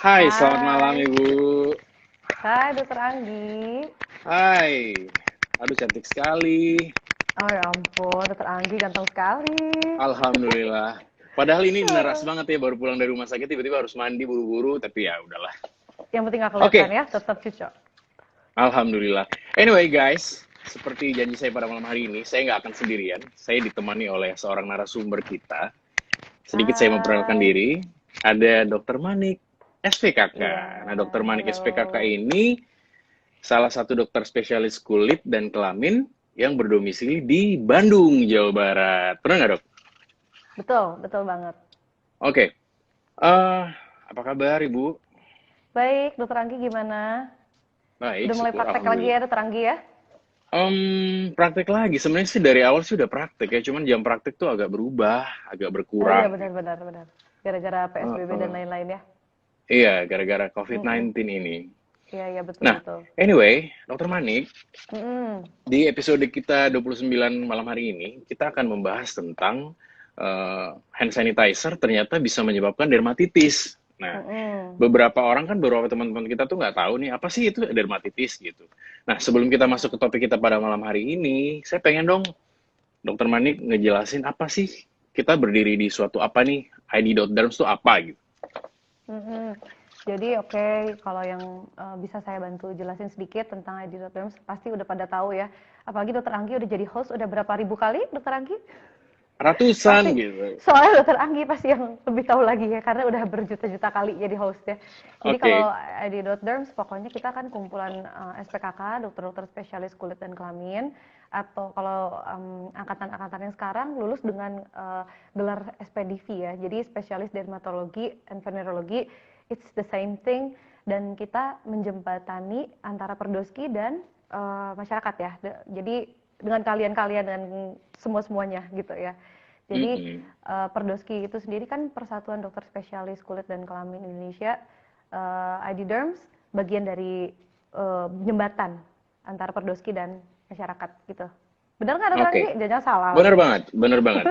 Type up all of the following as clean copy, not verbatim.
Hai, selamat malam Hai, Ibu. hai Dokter Anggi. Hai. Aduh, cantik sekali. Oh ya ampun, Dokter Anggi ganteng sekali. Alhamdulillah. Padahal ini neras banget ya, baru pulang dari rumah sakit tiba-tiba harus mandi buru-buru, tapi ya udahlah. Yang penting gak kelihatan Oke, ya, tetap cucok. Alhamdulillah. Anyway guys, seperti janji saya pada malam hari ini, saya nggak akan sendirian. Saya ditemani oleh seorang narasumber kita. Sedikit saya memperkenalkan Hai, diri. Ada Dokter Manik, SPKK. iya, Nah, Dokter Manik halo. SPKK ini salah satu dokter spesialis kulit dan kelamin yang berdomisili di Bandung, Jawa Barat. Pernah nggak, Dok? Betul, betul banget. Oke. Apa kabar, Ibu? Baik, Dokter Anggi gimana? Baik, Udah mulai syukur. praktek lagi Alhamdulillah. ya, Dokter Anggi ya? Praktek lagi. Sebenarnya sih dari awal sih udah praktek ya. Cuman jam praktek tuh agak berubah, agak Oh iya, berkurang gitu. benar-benar, benar. Gara-gara PSBB dan Uh-uh. lain-lain ya. Iya, gara-gara Mm-mm. COVID-19 ini. Iya, iya, betul, Nah, betul. anyway, Dokter Manik, Mm-mm. di episode kita 29 malam hari ini, kita akan membahas tentang hand sanitizer ternyata bisa menyebabkan dermatitis. Nah, Mm-mm. beberapa teman-teman kita tuh nggak tahu nih, apa sih itu dermatitis gitu. Nah, sebelum kita Iya. masuk ke topik kita pada malam hari ini, saya pengen dong Dokter Manik ngejelasin apa sih kita berdiri di suatu apa nih, ID.derms tuh apa gitu. Mhm. Jadi oke, kalau yang bisa saya bantu jelasin sedikit tentang ID.Dreams pasti udah pada tahu ya. Apalagi Dokter Anggi udah jadi host udah berapa ribu kali, Dokter Anggi? Ratusan Pasti gitu. soalnya Dokter Anggi pasti yang lebih tahu lagi ya karena udah berjuta-juta kali jadi host ya. Jadi kalau Oke. ID.Derms pokoknya kita kan kumpulan SPKK, dokter-dokter spesialis kulit dan kelamin, atau kalau angkatan-angkatan yang sekarang lulus dengan gelar SPDV ya. Jadi spesialis dermatologi and venerologi, it's the same thing, dan kita menjembatani antara Perdoski dan masyarakat ya. Jadi dengan kalian-kalian dan semua-semuanya gitu ya. Jadi Mm-mm. Perdoski itu sendiri kan Persatuan Dokter Spesialis Kulit dan Kelamin Indonesia, ID Derms bagian dari jembatan antara Perdoski dan masyarakat gitu. Benar nggak Dokter Anggi? Oke. Jangan salah Bener lagi. banget, bener banget.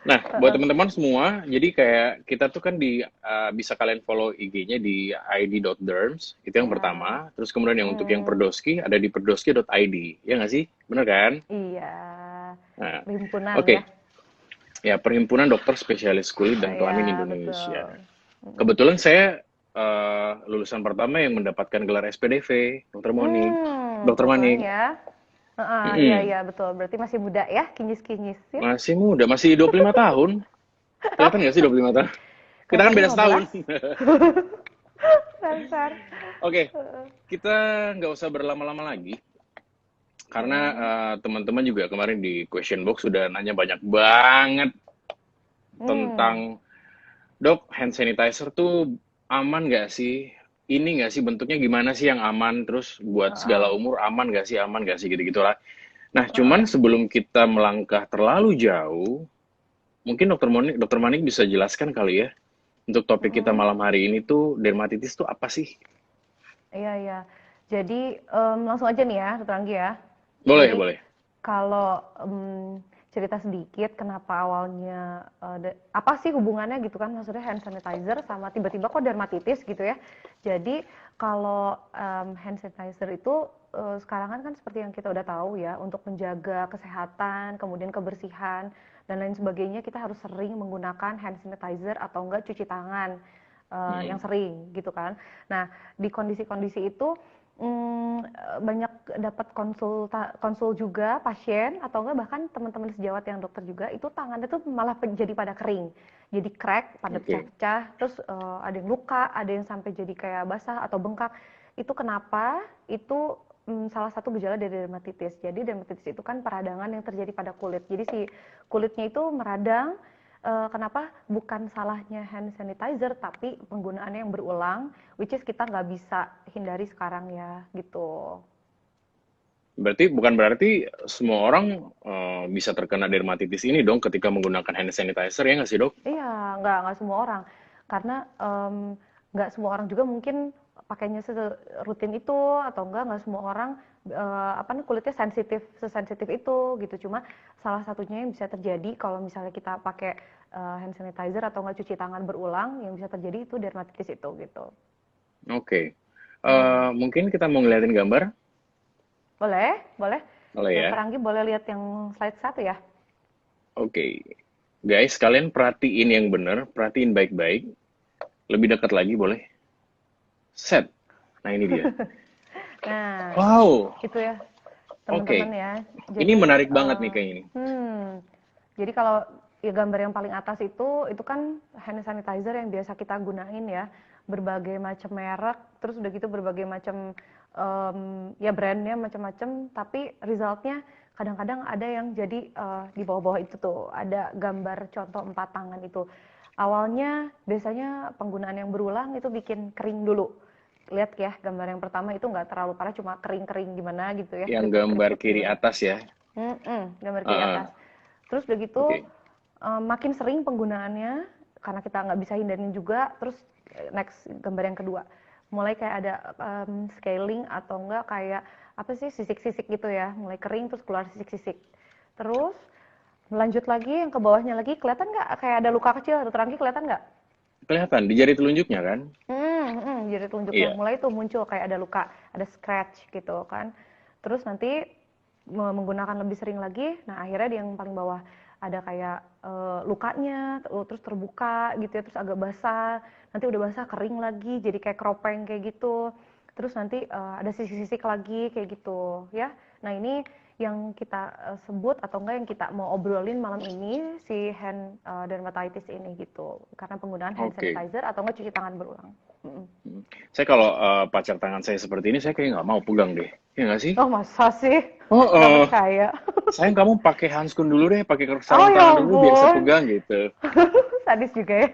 Nah, buat teman-teman semua, jadi kayak kita tuh kan bisa kalian follow IG-nya di id.derms, itu yang Ya, pertama. Terus kemudian yang untuk yang hmm, Perdoski ada di perdoski.id, ya nggak sih? Bener kan? iya, Nah, perhimpunan oke. ya. Ya, Perhimpunan Dokter Spesialis Kulit dan Kelamin Ya, Indonesia. betul. Kebetulan saya lulusan pertama yang mendapatkan gelar SPDV, Dokter Monik. Dokter Kebetulan Manik. ya. Heeh, iya, Mm-mm. iya, betul. Berarti masih muda ya, kinyis-kinyis ya. Masih muda, masih 25 tahun. Kelihatan nggak sih 25 tahun? Kita kan Kelihatannya beda setahun. 15. Dasar. Oke, kita nggak usah berlama-lama lagi. Karena Mm-mm. teman-teman juga kemarin di question box sudah nanya banyak banget Hmm. tentang, Dok, hand sanitizer tuh aman nggak sih? Ini nggak sih bentuknya gimana sih yang aman? Terus buat segala Heeh, umur aman nggak sih gitu-gitulah. Nah, heeh. cuman sebelum kita melangkah terlalu jauh, mungkin Dokter Manik bisa jelaskan kali ya untuk topik kita Mm-mm. malam hari ini tuh dermatitis tuh apa sih? Iya, iya. Jadi langsung aja nih ya, Dokter Anggi ya. Boleh, Jadi boleh. kalau cerita sedikit kenapa awalnya apa sih hubungannya gitu kan, maksudnya hand sanitizer sama tiba-tiba kok dermatitis gitu ya. Jadi kalau hand sanitizer itu sekarang kan seperti yang kita udah tahu ya, untuk menjaga kesehatan, kemudian kebersihan dan lain sebagainya kita harus sering menggunakan hand sanitizer atau enggak cuci tangan yang Hmm, sering gitu kan. Nah, di kondisi-kondisi itu banyak dapat konsul juga pasien atau enggak bahkan teman-teman sejawat yang dokter juga itu tangannya tuh malah jadi pada kering, jadi crack, pada oke. pecah-pecah, terus ada yang luka, ada yang sampai jadi kayak basah atau bengkak. Itu kenapa? Itu salah satu gejala dari dermatitis. Jadi dermatitis itu kan peradangan yang terjadi pada kulit. Jadi si kulitnya itu meradang. Kenapa? Bukan salahnya hand sanitizer, tapi penggunaannya yang berulang, which is kita nggak bisa hindari sekarang ya, gitu. Bukan berarti semua orang bisa terkena dermatitis ini dong ketika menggunakan hand sanitizer ya nggak sih, Dok? Iya, nggak semua orang. Karena nggak semua orang juga mungkin pakainya rutin itu, atau nggak semua orang apa nih kulitnya sesensitif itu gitu. Cuma salah satunya yang bisa terjadi kalau misalnya kita pakai hand sanitizer atau nggak cuci tangan berulang, yang bisa terjadi itu dermatitis itu gitu. Oke. Hmm. Mungkin kita mau ngeliatin gambar, Boleh, boleh. boleh ya? Dokter Anggi boleh lihat yang slide satu ya? Oke. Guys, kalian perhatiin yang bener, perhatiin baik-baik. Lebih dekat lagi boleh? Set. Nah ini dia. Nah, Wow. itu ya teman-teman Oke. ya. Ini Jadi, menarik banget nih kayak ini. jadi kalau ya gambar yang paling atas itu kan hand sanitizer yang biasa kita gunain ya, berbagai macam merek, terus udah gitu berbagai macam ya brandnya macam-macam, tapi resultnya kadang-kadang ada yang jadi di bawah-bawah itu tuh ada gambar contoh 4 tangan itu. Awalnya biasanya penggunaan yang berulang itu bikin kering dulu. Lihat ya gambar yang pertama itu nggak terlalu parah, cuma kering-kering gimana gitu ya, Yang gambar keriput-keriput kiri gimana. atas ya. Gambar kiri atas. Heeh. Terus udah gitu Oke. makin sering penggunaannya karena kita nggak bisa hindarin juga. Terus next gambar yang kedua, mulai kayak ada scaling atau enggak kayak apa sih sisik-sisik gitu ya, mulai kering terus keluar sisik-sisik. Terus lanjut lagi yang ke bawahnya lagi, kelihatan nggak kayak ada luka kecil atau terangki, kelihatan nggak? Kelihatan di jari telunjuknya kan? Jadi telunjuknya Iya. mulai tuh muncul kayak ada luka, ada scratch gitu kan. Terus nanti menggunakan lebih sering lagi, nah akhirnya di yang paling bawah ada kayak lukanya, terus terbuka gitu ya, terus agak basah, nanti udah basah kering lagi, jadi kayak keropeng kayak gitu. Terus nanti ada sisik-sisik lagi kayak gitu ya. Nah ini yang kita sebut atau enggak yang kita mau obrolin malam ini si hand dermatitis ini gitu, karena penggunaan hand Oke. sanitizer atau enggak cuci tangan berulang. Mm-mm. Saya kalau pacar tangan saya seperti ini, saya kayak nggak mau pegang deh. Ya nggak sih? Oh masa sih? Oh, Nggak percaya. sayang kamu pakai handskun dulu deh, pakai Oh sarung ya tangan dulu biar saya ampun, pegang gitu. sadis juga ya.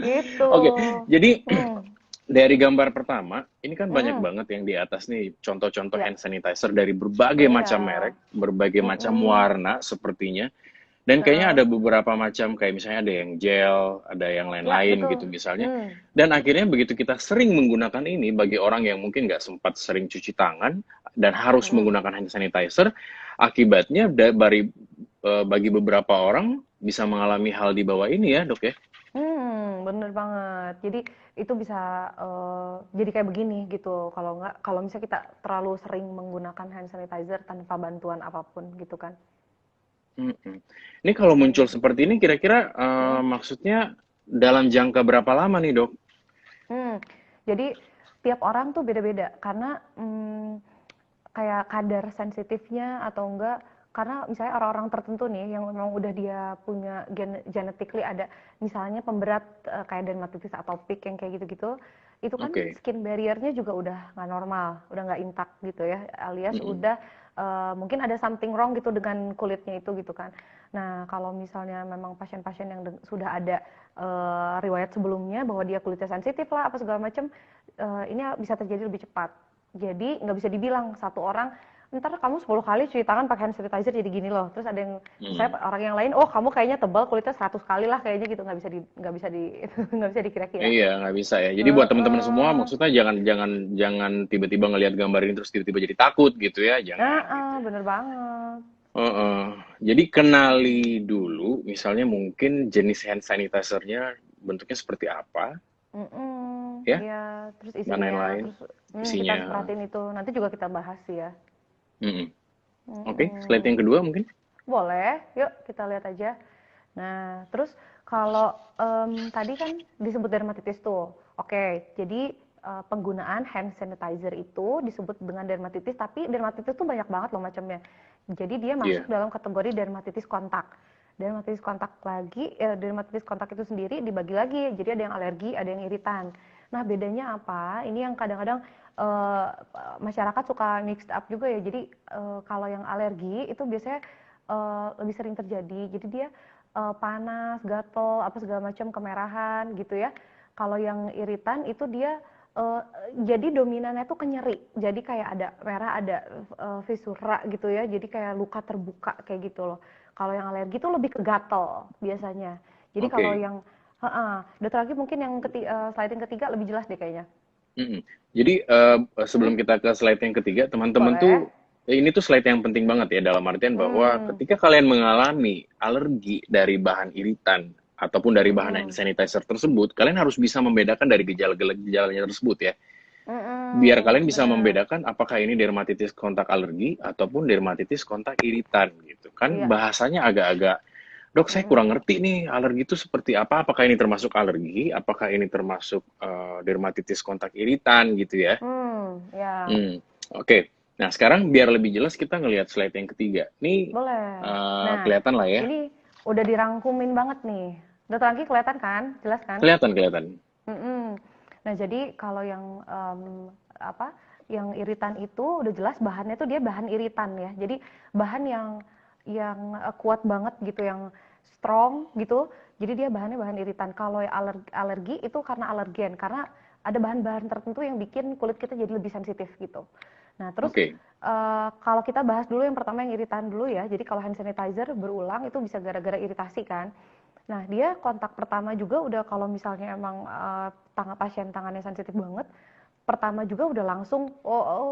Gitu. Oke, jadi Hmm. dari gambar pertama, ini kan banyak Mm-mm. banget yang di atas nih, contoh-contoh Ya, hand sanitizer dari berbagai iya. macam merek, berbagai macam Mm-mm. warna sepertinya. Dan kayaknya Heeh. ada beberapa macam, kayak misalnya ada yang gel, ada yang Ya, lain-lain gitu betul. misalnya. Hmm. Dan akhirnya begitu kita sering menggunakan ini, bagi orang yang mungkin nggak sempat sering cuci tangan, dan harus Mm-mm. menggunakan hand sanitizer, akibatnya bagi beberapa orang bisa mengalami hal di bawah ini ya dok ya? Bener banget. Jadi itu bisa jadi kayak begini gitu. Kalau nggak, kalau misalnya kita terlalu sering menggunakan hand sanitizer tanpa bantuan apapun gitu kan. Mm-mm. Ini kalau muncul Kayak seperti ini, gitu. kira-kira Mm. maksudnya dalam jangka berapa lama nih dok? Hmm, jadi tiap orang tuh beda-beda karena kayak kadar sensitifnya atau enggak, karena misalnya orang-orang tertentu nih yang memang udah dia punya genetically ada misalnya pemberat kayak dermatitis atopik yang kayak gitu-gitu, itu kan Oke. skin barrier-nya juga udah nggak normal, udah nggak intact gitu ya, alias Mm-mm. udah mungkin ada something wrong gitu dengan kulitnya itu gitu kan. Nah kalau misalnya memang pasien-pasien yang sudah ada riwayat sebelumnya bahwa dia kulitnya sensitif lah apa segala macam, ini bisa terjadi lebih cepat. Jadi nggak bisa dibilang satu orang ntar kamu 10 kali cuci tangan pakai hand sanitizer jadi gini loh. Terus ada yang Mm. misalnya orang yang lain, oh kamu kayaknya tebal kulitnya 100 kali lah kayaknya gitu, nggak bisa di nggak bisa dikira-kira. Iya, nggak bisa ya. Jadi buat teman-teman semua, Heeh. maksudnya jangan jangan jangan tiba-tiba ngelihat gambar ini terus tiba-tiba jadi takut gitu ya, jangan gitu. Bener banget. Heeh. Jadi kenali dulu, misalnya mungkin jenis hand sanitizer-nya bentuknya seperti apa, ya, Ya, terus dan isinya, lain-lain. terus kita harus Isinya. perhatiin itu. Nanti juga kita bahas sih ya. Mm-mm. Oke, slide yang Mm-mm. kedua mungkin. Boleh, yuk kita lihat aja. Nah, terus kalau tadi kan disebut dermatitis tuh. Oke, jadi penggunaan hand sanitizer itu disebut dengan dermatitis, tapi dermatitis tuh banyak banget loh macamnya. Jadi dia masuk Iya. dalam kategori dermatitis kontak. Dermatitis kontak lagi, dermatitis kontak itu sendiri dibagi lagi. Jadi ada yang alergi, ada yang iritan. Nah, bedanya apa? Ini yang kadang-kadang eh, masyarakat suka mixed up juga ya. Jadi kalau yang alergi itu biasanya lebih sering terjadi. Jadi dia panas, gatel, apa segala macam kemerahan gitu ya. Kalau yang iritan itu dia uh, jadi dominannya tuh ke nyeri. Jadi kayak ada merah, ada visura gitu ya. Jadi kayak luka terbuka kayak gitu loh. Kalau yang alergi tuh lebih ke gatel biasanya. Jadi kalau Oke. yang dokter lagi mungkin yang slide yang ketiga lebih jelas deh kayaknya. Mm-mm. Jadi sebelum kita ke slide yang ketiga, teman-teman Boleh. tuh ini tuh slide yang penting banget ya dalam artian bahwa Hmm, ketika kalian mengalami alergi dari bahan iritan ataupun dari bahan hand Mm-mm. sanitizer tersebut, kalian harus bisa membedakan dari gejalanya tersebut ya. Biar Mm-mm. kalian bisa Bener. membedakan apakah ini dermatitis kontak alergi ataupun dermatitis kontak iritan gitu. Kan Iya. bahasanya agak-agak, dok saya Mm-mm. kurang ngerti nih alergi itu seperti apa, apakah ini termasuk alergi, apakah ini termasuk dermatitis kontak iritan gitu ya. Ya. Oke. Nah sekarang biar lebih jelas kita ngelihat slide yang ketiga. Nih Boleh. Nah, kelihatan lah ya. ini udah dirangkumin banget nih. Dokter Anggi kelihatan kan? Jelas kan? Kelihatan, kelihatan. Mm-mm. Nah, jadi kalau yang apa? Yang iritan itu udah jelas bahannya tuh dia bahan iritan ya. Jadi bahan yang kuat banget gitu, yang strong gitu. Jadi dia bahannya bahan iritan. Kalau yang alergi itu karena alergen, karena ada bahan-bahan tertentu yang bikin kulit kita jadi lebih sensitif gitu. Nah, terus Oke. kalau kita bahas dulu yang pertama yang iritan dulu ya. Jadi kalau hand sanitizer berulang itu bisa gara-gara iritasi kan. Nah, dia kontak pertama juga udah kalau misalnya emang tangan pasien tangannya sensitif banget, pertama juga udah langsung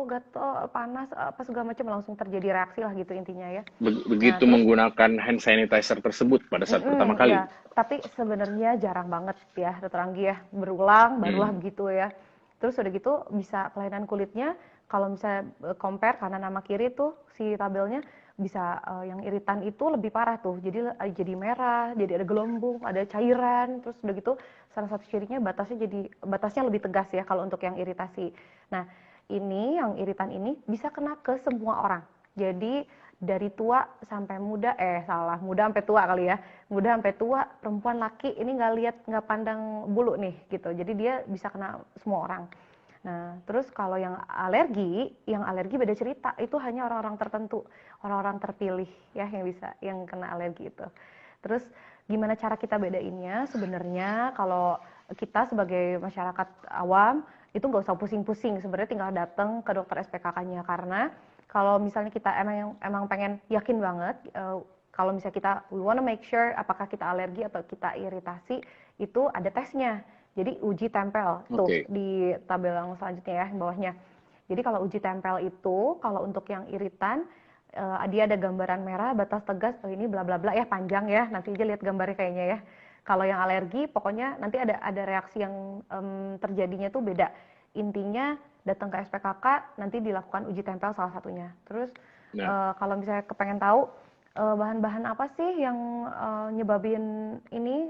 gatel, panas, apa segala macam langsung terjadi reaksi lah gitu intinya ya. Nah, Begitu terus menggunakan hand sanitizer tersebut pada saat pertama kali. ya, tapi sebenarnya jarang banget ya, Dokter Anggi ya, berulang barulah Hmm. begitu ya. Terus udah gitu bisa kelainan kulitnya, kalau misalnya compare kanan sama kiri tuh si tabelnya bisa yang iritan itu lebih parah tuh, jadi merah, jadi ada gelembung, ada cairan, terus udah gitu salah satu cirinya batasnya lebih tegas ya kalau untuk yang iritasi. Nah, ini yang iritan ini bisa kena ke semua orang. Jadi dari tua sampai muda, muda sampai tua kali ya, muda sampai tua, perempuan laki ini nggak pandang bulu nih gitu, jadi dia bisa kena semua orang. Nah, terus kalau yang alergi beda cerita, itu hanya orang-orang tertentu, orang-orang terpilih ya yang kena alergi itu. Terus gimana cara kita bedainnya? Sebenarnya kalau kita sebagai masyarakat awam itu nggak usah pusing-pusing, sebenarnya tinggal datang ke dokter SPKK-nya, karena kalau misalnya kita emang pengen yakin banget, kalau misalnya we wanna make sure apakah kita alergi atau kita iritasi, itu ada tesnya. Jadi uji tempel tuh Oke. di tabel yang selanjutnya ya, bawahnya. Jadi kalau uji tempel itu, kalau untuk yang iritan, dia ada gambaran merah, batas tegas, ini bla bla bla ya, panjang ya, nanti aja lihat gambarnya kayaknya ya. Kalau yang alergi, pokoknya nanti ada reaksi yang terjadinya tuh beda. Intinya datang ke SPKK, nanti dilakukan uji tempel salah satunya. Terus Nah, kalau misalnya kepengen tahu bahan-bahan apa sih yang nyebabin ini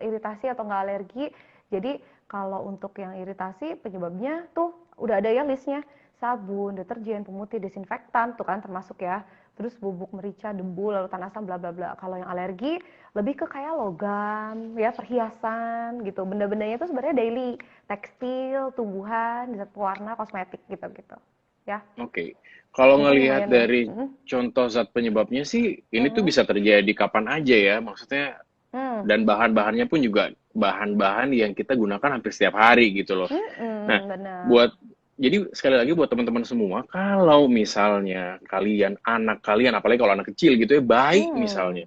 iritasi atau nggak alergi, jadi kalau untuk yang iritasi penyebabnya tuh udah ada ya listnya, sabun, deterjen, pemutih, desinfektan tuh kan termasuk ya. Terus bubuk merica, debu, larutan asam, bla bla bla. Kalau yang alergi lebih ke kayak logam, ya perhiasan gitu. Benda-bendanya itu sebenarnya daily, tekstil, tumbuhan, zat pewarna, kosmetik gitu-gitu. Ya, oke. Kalau mungkin ngelihat lumayan ya. dari contoh zat penyebabnya sih, ini tuh Mm-mm. bisa terjadi kapan aja ya. Maksudnya, Hmm. dan bahan-bahannya pun juga bahan-bahan yang kita gunakan hampir setiap hari gitu loh. Nah, Benar. buat jadi sekali lagi buat teman-teman semua, kalau misalnya kalian, anak kalian, apalagi kalau anak kecil gitu ya, bayi Hmm. misalnya,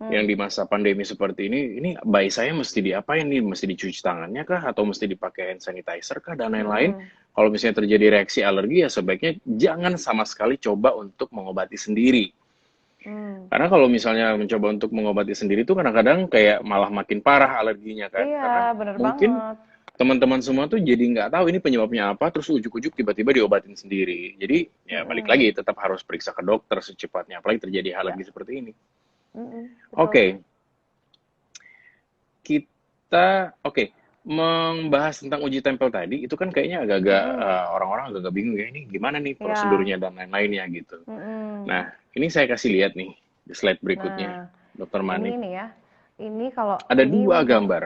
yang Hmm. di masa pandemi seperti ini bayi saya mesti diapain nih? Mesti dicuci tangannya kah? Atau mesti dipakai hand sanitizer kah? Dan lain-lain. Hmm. Kalau misalnya terjadi reaksi alergi, ya sebaiknya jangan sama sekali coba untuk mengobati sendiri. Hmm. Karena kalau misalnya mencoba untuk mengobati sendiri itu kadang-kadang kayak malah makin parah alerginya kan. Iya, Karena benar mungkin banget. teman-teman semua tuh jadi nggak tahu ini penyebabnya apa, terus ujuk-ujuk tiba-tiba diobatin sendiri. Jadi ya balik Mm-mm. lagi, tetap harus periksa ke dokter secepatnya, apalagi terjadi Ya. alergi seperti ini. Betul. Oke, oke, membahas tentang uji tempel tadi, itu kan kayaknya agak-agak Mm-mm. orang-orang agak bingung ya, ini gimana nih Ya. prosedurnya dan lain-lainnya gitu. Mm-mm. Nah, ini saya kasih lihat nih di slide berikutnya, Nah, Dokter ini Manik. nih ya. Ini kalau Ada ini dua yang gambar.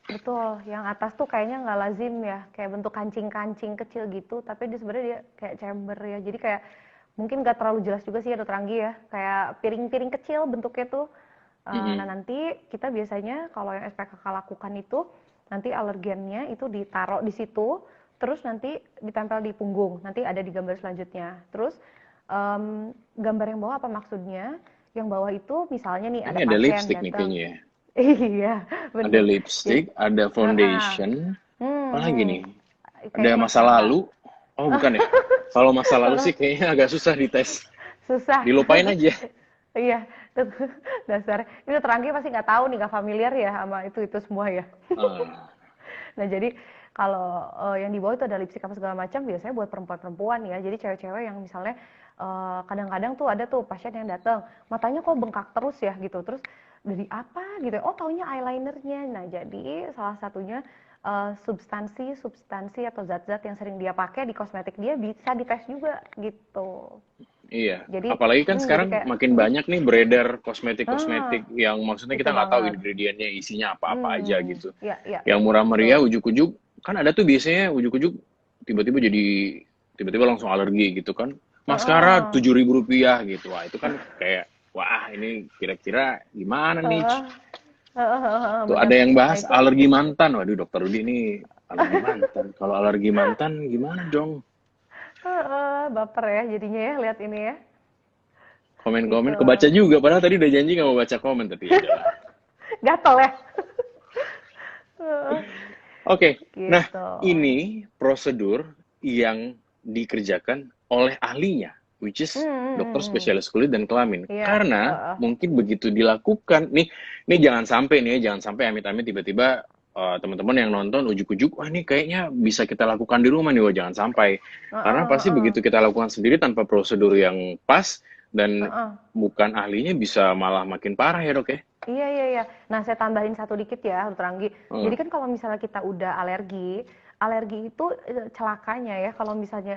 betul, yang atas tuh kayaknya nggak lazim ya, kayak bentuk kancing-kancing kecil gitu, tapi dia sebenarnya dia kayak chamber ya. Jadi kayak mungkin nggak terlalu jelas juga sih ya Dokter Anggi ya, kayak piring-piring kecil bentuknya tuh. Nah, Mm-mm. nanti kita biasanya kalau yang SPKK lakukan itu nanti alergennya itu ditaruh di situ, terus nanti ditempel di punggung. Nanti ada di gambar selanjutnya. Terus gambar yang bawah apa maksudnya? Yang bawah itu misalnya nih Ini ada ada pasien lipstick nih datang. kayaknya ya. Iya, Ada bener. Jadi, lipstick, ada ah, foundation, apa lagi hmm, nih? Ada kayaknya masa maskara. lalu. Oh, bukan ya? Kalau masa lalu sih kayaknya agak susah dites. Susah. Dilupain aja. Iya, dasar. Ini teranggi pasti nggak tahu nih, nggak familiar ya sama itu semua ya. Ah, Nah, jadi kalau yang di bawah itu ada lipstick apa segala macam, biasanya buat perempuan-perempuan ya. Jadi cewek-cewek yang misalnya kadang-kadang tuh ada tuh pasien yang datang, matanya kok bengkak terus ya gitu. Terus dari apa gitu? Oh, taunya eyelinernya. Nah, jadi salah satunya substansi atau zat-zat yang sering dia pakai di kosmetik dia bisa dites juga gitu. iya. Jadi, Apalagi kan jadi sekarang kayak, makin banyak nih beredar ah, kosmetik-kosmetik yang maksudnya itu kita nggak tahu banget. ingredientnya isinya apa-apa aja gitu. Ya, ya, Yang ya, murah meriah betul. ujuk-ujuk kan ada tuh biasanya ujuk-ujuk tiba-tiba jadi tiba-tiba langsung alergi gitu kan. Maskara Heeh, 7.000 rupiah gitu. Wah, itu kan kayak wah ini kira-kira gimana nih? heeh, heeh, Tuh bener. ada yang Nah bahas itu, alergi mantan. Waduh, dokter Rudi ini alergi mantan. Kalau alergi mantan gimana dong? baper ya jadinya ya lihat ini ya, Komen-komen gitu. kebaca juga. Padahal tadi udah janji nggak mau baca komen tapi ya udahlah. Gatel ya. Heeh, Oke, nah gitu. ini prosedur yang dikerjakan oleh ahlinya, which is dokter spesialis kulit dan kelamin. Iya, Karena heeh. mungkin begitu dilakukan, nih jangan sampai nih, jangan sampai amit-amit tiba-tiba teman-teman yang nonton ujuk-ujuk, wah ini kayaknya bisa kita lakukan di rumah nih, wah jangan sampai. Karena Heeh, pasti heeh. begitu kita lakukan sendiri tanpa prosedur yang pas dan Heeh. bukan ahlinya bisa malah makin parah ya dok ya. Iya, iya, iya. Nah, saya tambahin satu dikit ya, Dokter Anggi. Jadi Hmm, kan kalau misalnya kita udah alergi, alergi itu celakanya ya, kalau misalnya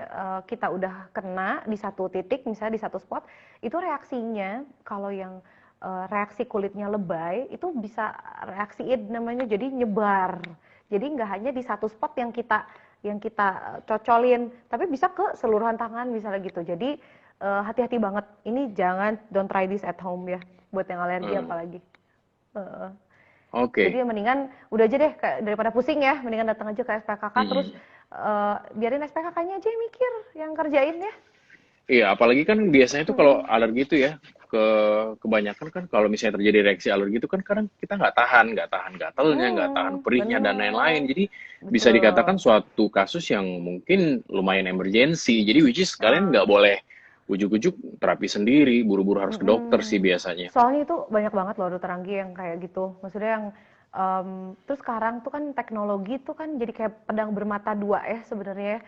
kita udah kena di satu titik, misalnya di satu spot, itu reaksinya kalau yang reaksi kulitnya lebay, itu bisa reaksi id namanya, jadi nyebar. Jadi nggak hanya di satu spot yang kita cocolin, tapi bisa ke seluruhan tangan misalnya gitu. Jadi hati-hati banget. Ini jangan, don't try this at home ya, buat yang alergi hmm. apalagi. Heeh. Jadi Oke. ya mendingan udah aja deh, daripada pusing ya, mendingan datang aja ke SPKK terus Hmm. biarin SPKK-nya aja yang mikir, yang kerjain ya. Iya, apalagi kan biasanya tuh kalau Mm-mm. alergi itu ya, kebanyakan kan kalau misalnya terjadi reaksi alergi itu kan kadang kita nggak tahan gatalnya, nggak tahan perihnya dan Bener, lain-lain. Jadi bisa dikatakan betul. suatu kasus yang mungkin lumayan emergensi. Jadi which is kalian nggak Heeh. boleh ujuk-ujuk terapi sendiri, buru-buru harus ke dokter sih Mm-mm. biasanya. Soalnya itu banyak banget loh Dokter Anggi yang kayak gitu. Maksudnya yang terus sekarang tuh kan teknologi tuh kan jadi kayak pedang bermata dua ya sebenarnya.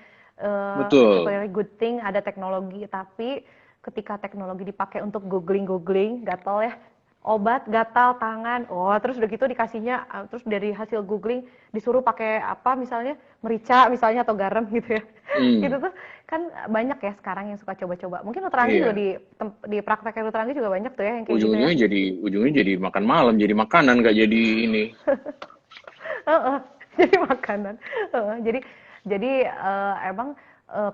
It's a Betul. very good thing ada teknologi, tapi ketika teknologi dipakai untuk googling-googling, gatal ya, obat gatal tangan, oh terus udah gitu dikasihnya, terus dari hasil googling disuruh pakai apa misalnya merica misalnya atau garam gitu ya. Gitu Hmm, tuh kan banyak ya sekarang yang suka coba-coba. Mungkin Dokter Anggi juga iya. di prakteknya Dokter Anggi juga banyak tuh ya yang kayak gitu ya. Ujung-ujungnya jadi makan malam, jadi makanan, nggak jadi ini. Heeh, jadi makanan. Heeh, jadi emang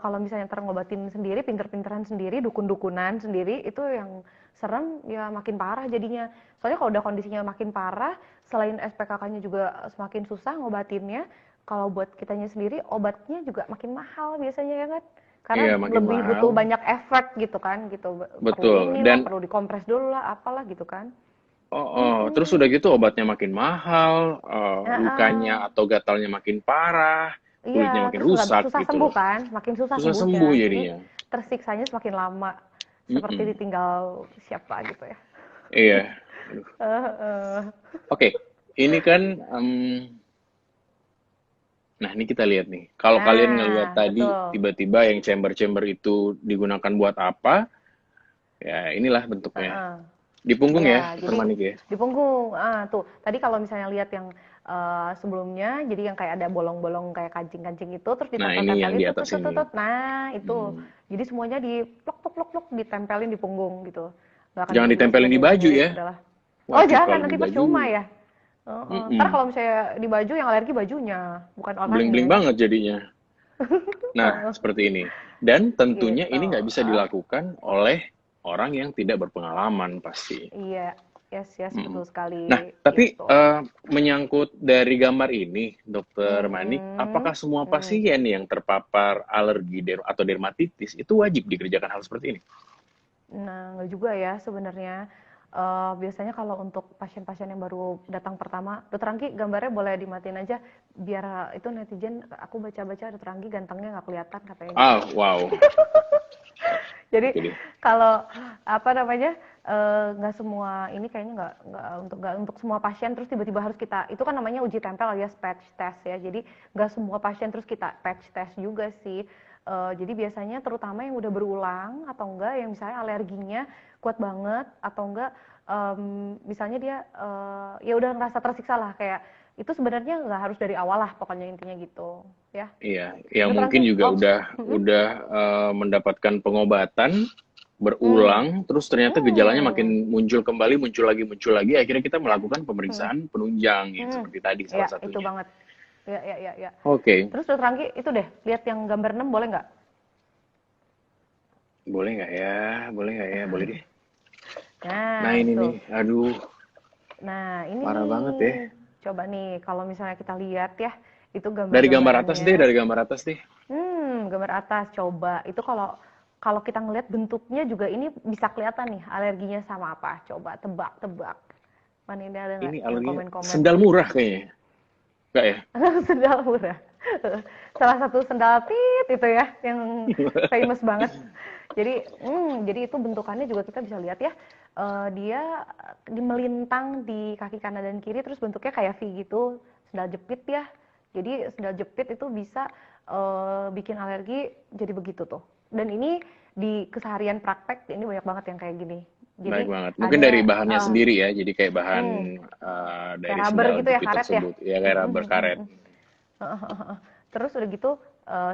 kalau misalnya ntar ngobatin sendiri, pinter-pinteran sendiri, dukun-dukunan sendiri, itu yang serem ya makin parah jadinya. Soalnya kalau udah kondisinya makin parah, selain SPKK-nya juga semakin susah ngobatinnya, kalau buat kitanya sendiri obatnya juga makin mahal biasanya ya kan? Karena Iya, makin lebih mahal. butuh banyak effort gitu kan, gitu. Perlu Betul. inilah, Dan perlu dikompres dulu lah, apalah gitu kan. terus Mm-mm. udah gitu obatnya makin mahal, lukanya Heeh. atau gatalnya makin parah, Iya, kulitnya makin terus nggak rusak susah gitu sembuh loh. kan, makin susah Susah sembuhnya. sembuh Jadi jadinya. tersiksanya semakin lama, seperti Mm-mm. ditinggal siapa gitu ya. Iya. Aduh. Heeh. Oke, ini kan, nah ini kita lihat nih. Kalau kalian ngelihat Nah, tadi betul. tiba-tiba yang chamber-chamber itu digunakan buat apa, ya inilah bentuknya. Heeh. Di punggung Iya, ya, Dokter jadi Manik ya. di punggung. Tuh. Tadi kalau misalnya lihat yang sebelumnya, jadi yang kayak ada bolong-bolong kayak kancing-kancing itu, terus Nah ini yang ditempel-tempelin, di tut, tut, atas tut, tut, ini. tut. Nah, itu. Hmm. Jadi semuanya di plok, plok, plok, plok, ditempelin di punggung gitu. Nggak akan Jangan timbul ditempelin di baju sebagian-sebagian ya. adalah. Oh, Waduh, jangan, kalau di nanti baju, percuma ya. Heeh. Ntar mm-mm. kalau misalnya di baju yang alergi bajunya, bukan Bling-bling orangnya ya. banget jadinya. Nah, Heeh. seperti ini. Dan tentunya Gitu. ini nggak bisa dilakukan oleh orang yang tidak berpengalaman pasti. Iya, yes, yes, Mm-mm. betul Nah, sekali. tapi Gitu. menyangkut dari gambar ini, Dokter Manik, Mm-mm. apakah semua Mm. pasien yang terpapar alergi atau dermatitis itu wajib dikerjakan hal seperti ini? Nah, nggak juga ya sebenarnya. Biasanya kalau untuk pasien-pasien yang baru datang pertama, Dokter Anggi gambarnya boleh dimatiin aja biar itu netizen aku baca-baca Dokter Anggi gantengnya nggak kelihatan katanya gitu. Ah, wow. Jadi Oke deh. kalau apa namanya nggak semua ini kayaknya nggak untuk semua pasien terus tiba-tiba harus kita itu kan namanya uji tempel alias patch test ya. Jadi nggak semua pasien terus kita patch test juga sih. Jadi biasanya terutama yang udah berulang atau enggak yang misalnya alerginya kuat banget atau enggak misalnya dia ya udah ngerasa tersiksa lah kayak itu sebenarnya nggak harus dari awal lah pokoknya intinya gitu ya. Iya, yang Dokter mungkin Anggi, juga udah mendapatkan pengobatan berulang, terus ternyata gejalanya hmm, makin muncul lagi, akhirnya kita melakukan pemeriksaan penunjang, ya, seperti tadi salah ya itu satunya. banget. Ya. Oke, Terus Dokter Anggi itu deh lihat yang gambar 6 boleh nggak? boleh nggak ya? Boleh nggak ya? Boleh deh. Nah Nah ini itu. nih, aduh, Nah, ini parah nih. banget ya. Coba nih, kalau misalnya kita lihat ya, itu Dari gambar atas gambar-gambarannya. deh, dari gambar atas deh. Gambar atas coba. Itu kalau kalau kita ngelihat bentuknya juga ini bisa kelihatan nih alerginya sama apa. Coba tebak-tebak. Mana ini ada nggak Ini yang alerginya komen-komen? sendal murah kayaknya. Nggak ya? Sendal murah. Salah satu sendal tit itu ya, yang famous banget. Jadi itu bentukannya juga kita bisa lihat ya. Dia melintang di kaki kanan dan kiri, terus bentuknya kayak V gitu, sendal jepit ya. Jadi sendal jepit itu bisa bikin alergi jadi begitu tuh. Dan ini di keseharian praktek ini banyak banget yang kayak gini. Jadi Baik banget. Mungkin ada dari bahannya sendiri ya, jadi kayak bahan hmm, kayak dari rubber sendal gitu ya, jepit karet ya. tersebut. Ya kayak rubber karet. Terus udah gitu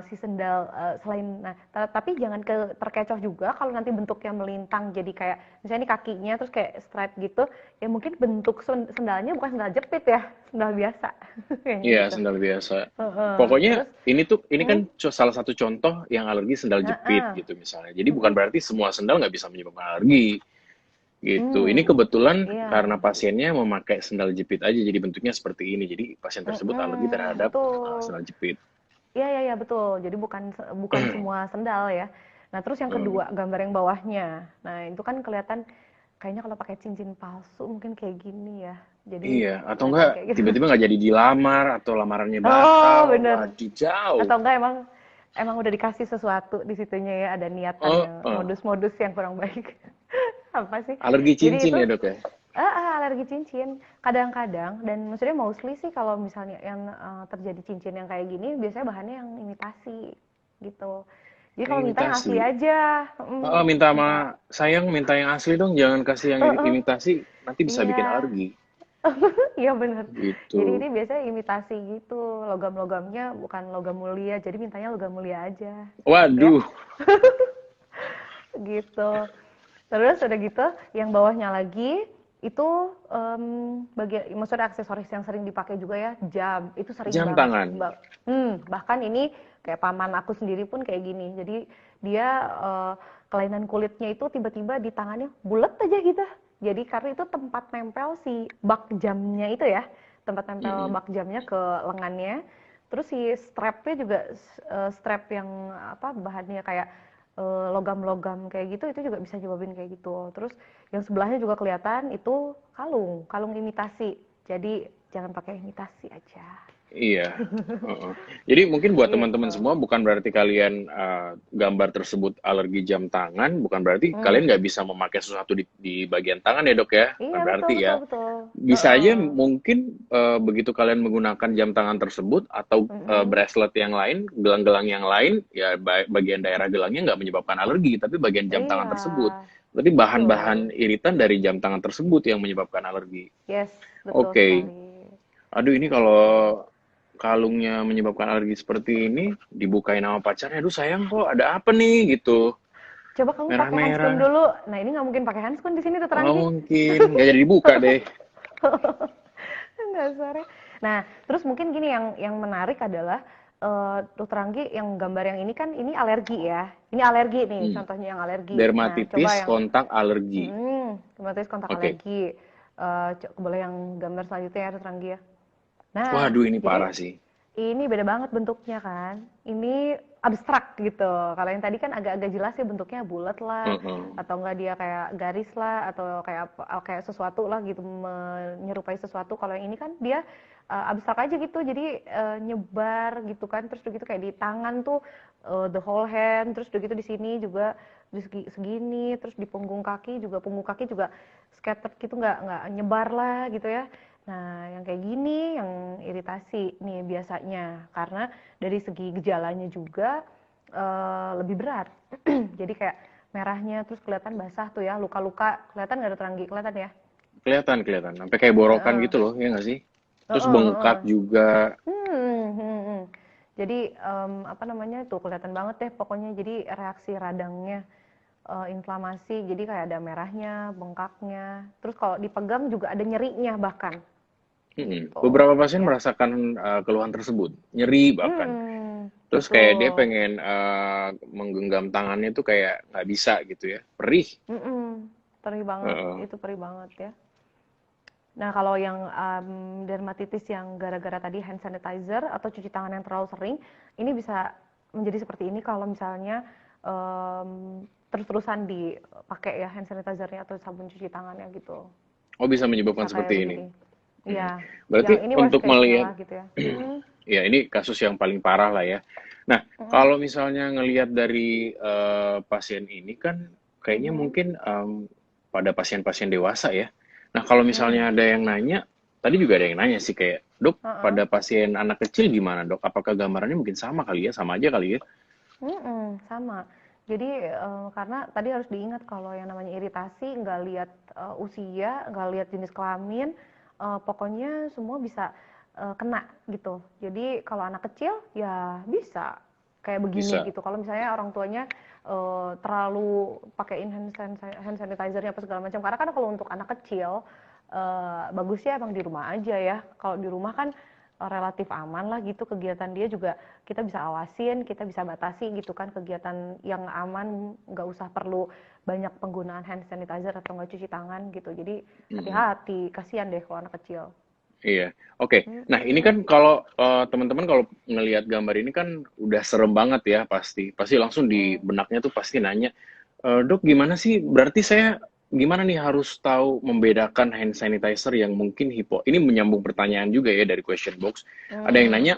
si sendal selain tapi jangan terkecoh juga kalau nanti bentuknya melintang jadi kayak misalnya ini kakinya terus kayak stripe gitu ya mungkin bentuk sendalnya bukan sendal jepit ya sendal biasa kayaknya Iya, gitu. sendal biasa. Pokoknya Terus ini kan salah satu contoh yang alergi sendal jepit uh, gitu misalnya. Jadi bukan berarti semua sendal nggak bisa menyebabkan alergi gitu. Ini hmm, kebetulan karena iya, pasiennya memakai sendal jepit aja, jadi bentuknya seperti ini. Jadi pasien tersebut alergi terhadap betul. sendal jepit. Iya, betul. Jadi bukan semua sendal ya. Nah, terus yang Hmm, kedua, gambar yang bawahnya. Nah, itu kan kelihatan kayaknya kalau pakai cincin palsu mungkin kayak gini ya. Jadi iya, atau kelihatan enggak kayak gitu. tiba-tiba nggak jadi dilamar atau lamarannya Oh, batal. bener. Waduh, jauh. Atau enggak emang udah dikasih sesuatu di situnya ya, ada niatan Oh, yang modus-modus yang kurang baik. Apa sih? alergi Jadi cincin itu ya, Dok ya? alergi cincin kadang-kadang dan maksudnya mostly sih kalau misalnya yang terjadi cincin yang kayak gini biasanya bahannya yang imitasi gitu. Jadi kalau minta yang asli Imitasi. aja, Oh, minta sama minta. sayang, minta yang asli dong, jangan kasih yang Uh, imitasi, nanti bisa bikin iya, alergi. iya bener. Jadi Gitu. ini biasanya imitasi gitu, logam-logamnya bukan logam mulia, jadi mintanya logam mulia aja, ya, Waduh, gitu. Terus udah gitu, yang bawahnya lagi itu bagian, maksudnya aksesoris yang sering dipakai juga ya, jam. Itu sering jam banget. tangan. Bahkan ini kayak paman aku sendiri pun kayak gini. Jadi dia kelainan kulitnya itu tiba-tiba di tangannya bulat aja gitu. Jadi karena itu tempat nempel si bak jamnya itu ya, tempat nempel Mm-mm. bak jamnya ke lengannya. Terus si strapnya juga strap yang apa bahannya kayak logam-logam kayak gitu itu juga bisa nyebabin kayak gitu. Terus yang sebelahnya juga kelihatan itu kalung imitasi. Jadi jangan pakai imitasi aja. Iya. Heeh. Jadi mungkin buat teman-teman Gitu. semua bukan berarti kalian gambar tersebut alergi jam tangan, bukan berarti kalian Hmm. nggak bisa memakai sesuatu di bagian tangan ya, Dok ya. Iya Bukan betul berarti betul ya. betul. Bisa aja Heeh. mungkin begitu kalian menggunakan jam tangan tersebut atau Mm-mm. bracelet yang lain, gelang-gelang yang lain, ya bagian daerah gelangnya nggak menyebabkan alergi, tapi bagian jam tangan Iya tersebut. Berarti bahan-bahan betul. iritan dari jam tangan tersebut yang menyebabkan alergi. Yes betul Oke. sekali. Aduh, ini kalau kalungnya menyebabkan alergi seperti ini, dibukain sama pacarnya, aduh sayang kok ada apa nih gitu. Coba kamu pakai handskun Merah-merah. dulu. Nah ini nggak mungkin pakai handskun di sini tuh Nggak Teranggi. mungkin, nggak jadi dibuka deh. Dasarnya. Nah, terus mungkin gini yang menarik adalah Dokter Anggi yang gambar yang ini kan ini alergi ya. Ini alergi nih, Hmm. contohnya yang alergi. Nah, coba Dermatitis yang kontak alergi. otomatis kontak Oke. alergi. Boleh yang gambar selanjutnya ya Dokter Anggi ya. Nah, Waduh, ini jadi parah sih. ini beda banget bentuknya kan. Ini abstrak gitu. Kalau yang tadi kan agak-agak jelas ya bentuknya bulat lah, Heeh. atau enggak dia kayak garis lah, atau kayak sesuatu lah gitu menyerupai sesuatu. Kalau yang ini kan dia abstrak aja gitu. Jadi nyebar gitu kan. Terus begitu kayak di tangan tuh the whole hand. Terus begitu di sini juga segini, terus di punggung kaki juga scattered gitu, nggak nyebar lah gitu ya. Nah, yang kayak gini yang iritasi nih biasanya, karena dari segi gejalanya juga lebih berat. Jadi kayak merahnya, terus kelihatan basah tuh ya, luka-luka, kelihatan nggak Dokter Anggi? Kelihatan ya? Kelihatan, kelihatan. Sampai kayak borokan Heeh. gitu loh, ya nggak sih? Terus Heeh, bengkak heeh. juga. Hmm. Jadi apa namanya tuh kelihatan banget deh pokoknya. Jadi reaksi radangnya, inflamasi. Jadi kayak ada merahnya, bengkaknya. Terus kalau dipegang juga ada nyerinya bahkan gitu Beberapa pasien ya. merasakan keluhan tersebut, nyeri bahkan. Terus kayak dia Betul. pengen menggenggam tangannya tuh kayak nggak bisa gitu ya, perih. Perih banget, Heeh. itu perih banget ya. Nah, kalau yang dermatitis yang gara-gara tadi hand sanitizer atau cuci tangan yang terlalu sering, ini bisa menjadi seperti ini kalau misalnya terus-terusan dipakai ya hand sanitizernya atau sabun cuci tangannya gitu. Oh, bisa menyebabkan Bisa kayak seperti ini. begini. Hmm. Iya, yang Berarti ini worst untuk case-nya melihat, lah gitu ya. ya ini kasus yang paling parah lah ya. Nah, Mm-mm. kalau misalnya ngelihat dari pasien ini kan kayaknya Mhm. mungkin pada pasien-pasien dewasa ya. Nah, kalau Mm. misalnya ada yang nanya, tadi juga ada yang nanya sih kayak, dok, Heeh. pada pasien anak kecil gimana dok? Apakah gambarannya mungkin sama kali ya? Sama aja kali ya? Sama. Jadi karena tadi harus diingat kalau yang namanya iritasi nggak lihat usia, nggak lihat jenis kelamin, pokoknya semua bisa kena gitu. Jadi kalau anak kecil ya bisa kayak begini Bisa. gitu. Kalau misalnya orang tuanya terlalu pakein hand sanitizer-nya apa segala macam. Karena kan kalau untuk anak kecil bagusnya emang di rumah aja ya. Kalau di rumah kan relatif aman lah gitu kegiatan dia juga kita bisa awasin, kita bisa batasi gitu kan kegiatan yang aman, nggak usah perlu banyak penggunaan hand sanitizer atau nggak cuci tangan gitu. Jadi Mm-mm. hati-hati, kasihan deh kalau anak kecil. Iya, oke. Nah, ini Mm-mm. kan kalau teman-teman kalau ngelihat gambar ini kan udah serem banget ya pasti. Pasti langsung di Mm-mm. benaknya tuh pasti nanya, "Dok, gimana sih? Berarti saya gimana nih harus tahu membedakan hand sanitizer yang mungkin hipo?" Ini menyambung pertanyaan juga ya dari question box. Ada yang Mm. nanya,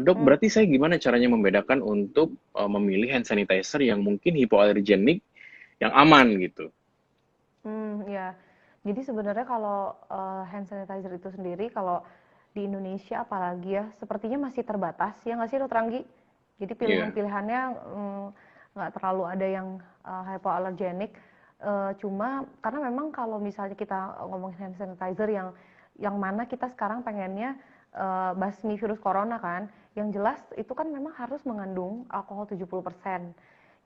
"Dok, Mm. berarti saya gimana caranya membedakan untuk memilih hand sanitizer yang mungkin hipoalergenik yang aman gitu?" Ya. Jadi sebenarnya kalau hand sanitizer itu sendiri kalau di Indonesia apalagi ya sepertinya masih terbatas ya nggak sih Dokter Anggi? Jadi Iya, pilihan-pilihannya nggak terlalu ada yang hypoallergenic. Cuma karena memang kalau misalnya kita ngomongin hand sanitizer yang mana kita sekarang pengennya basmi virus corona kan, yang jelas itu kan memang harus mengandung alkohol 70%.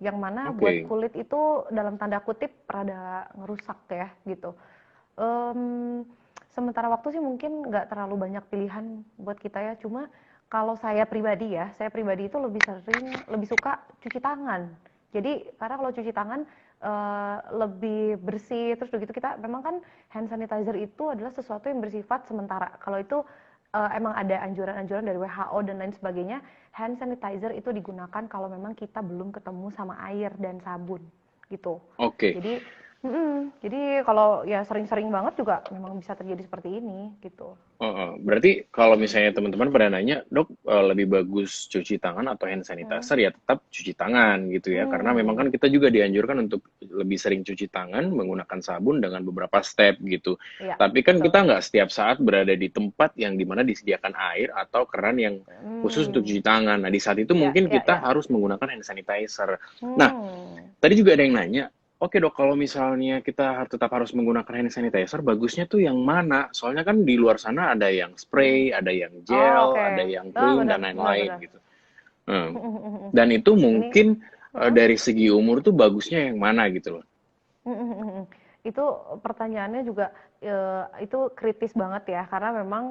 Yang mana buat oke. kulit itu dalam tanda kutip rada ngerusak ya gitu. Em, Sementara waktu sih mungkin nggak terlalu banyak pilihan buat kita ya. Cuma kalau saya pribadi itu lebih suka cuci tangan. Jadi karena kalau cuci tangan lebih bersih, terus begitu kita memang kan hand sanitizer itu adalah sesuatu yang bersifat sementara. Kalau itu emang ada anjuran-anjuran dari WHO dan lain sebagainya, hand sanitizer itu digunakan kalau memang kita belum ketemu sama air dan sabun gitu. Oke. Jadi jadi kalau ya sering-sering banget juga memang bisa terjadi seperti ini gitu. Heeh. Berarti kalau Mm, misalnya teman-teman pada nanya, "Dok, lebih bagus cuci tangan atau hand mm, sanitizer?" Ya tetap cuci tangan gitu ya. Karena memang mm, kan kita juga dianjurkan untuk lebih sering cuci tangan menggunakan sabun dengan beberapa step gitu. iya Tapi kan betul. kita nggak setiap saat berada di tempat yang dimana disediakan air atau keran yang khusus untuk Hmm, cuci tangan. Nah, di saat itu ya mungkin ya kita ya. harus menggunakan hand sanitizer. Nah, Hmm, tadi juga ada yang nanya, oke dok, kalau misalnya kita tetap harus menggunakan hand sanitizer, bagusnya tuh yang mana? Soalnya kan di luar sana ada yang hmm. spray, ada yang Oh gel, oke. ada yang Oh krim, benar dan benar lain-lain benar. gitu. Hmm. Dan itu Ini mungkin heeh. dari segi umur tuh bagusnya yang mana gitu loh. Mhm mhm mhm. Itu pertanyaannya juga, itu kritis banget ya, karena memang,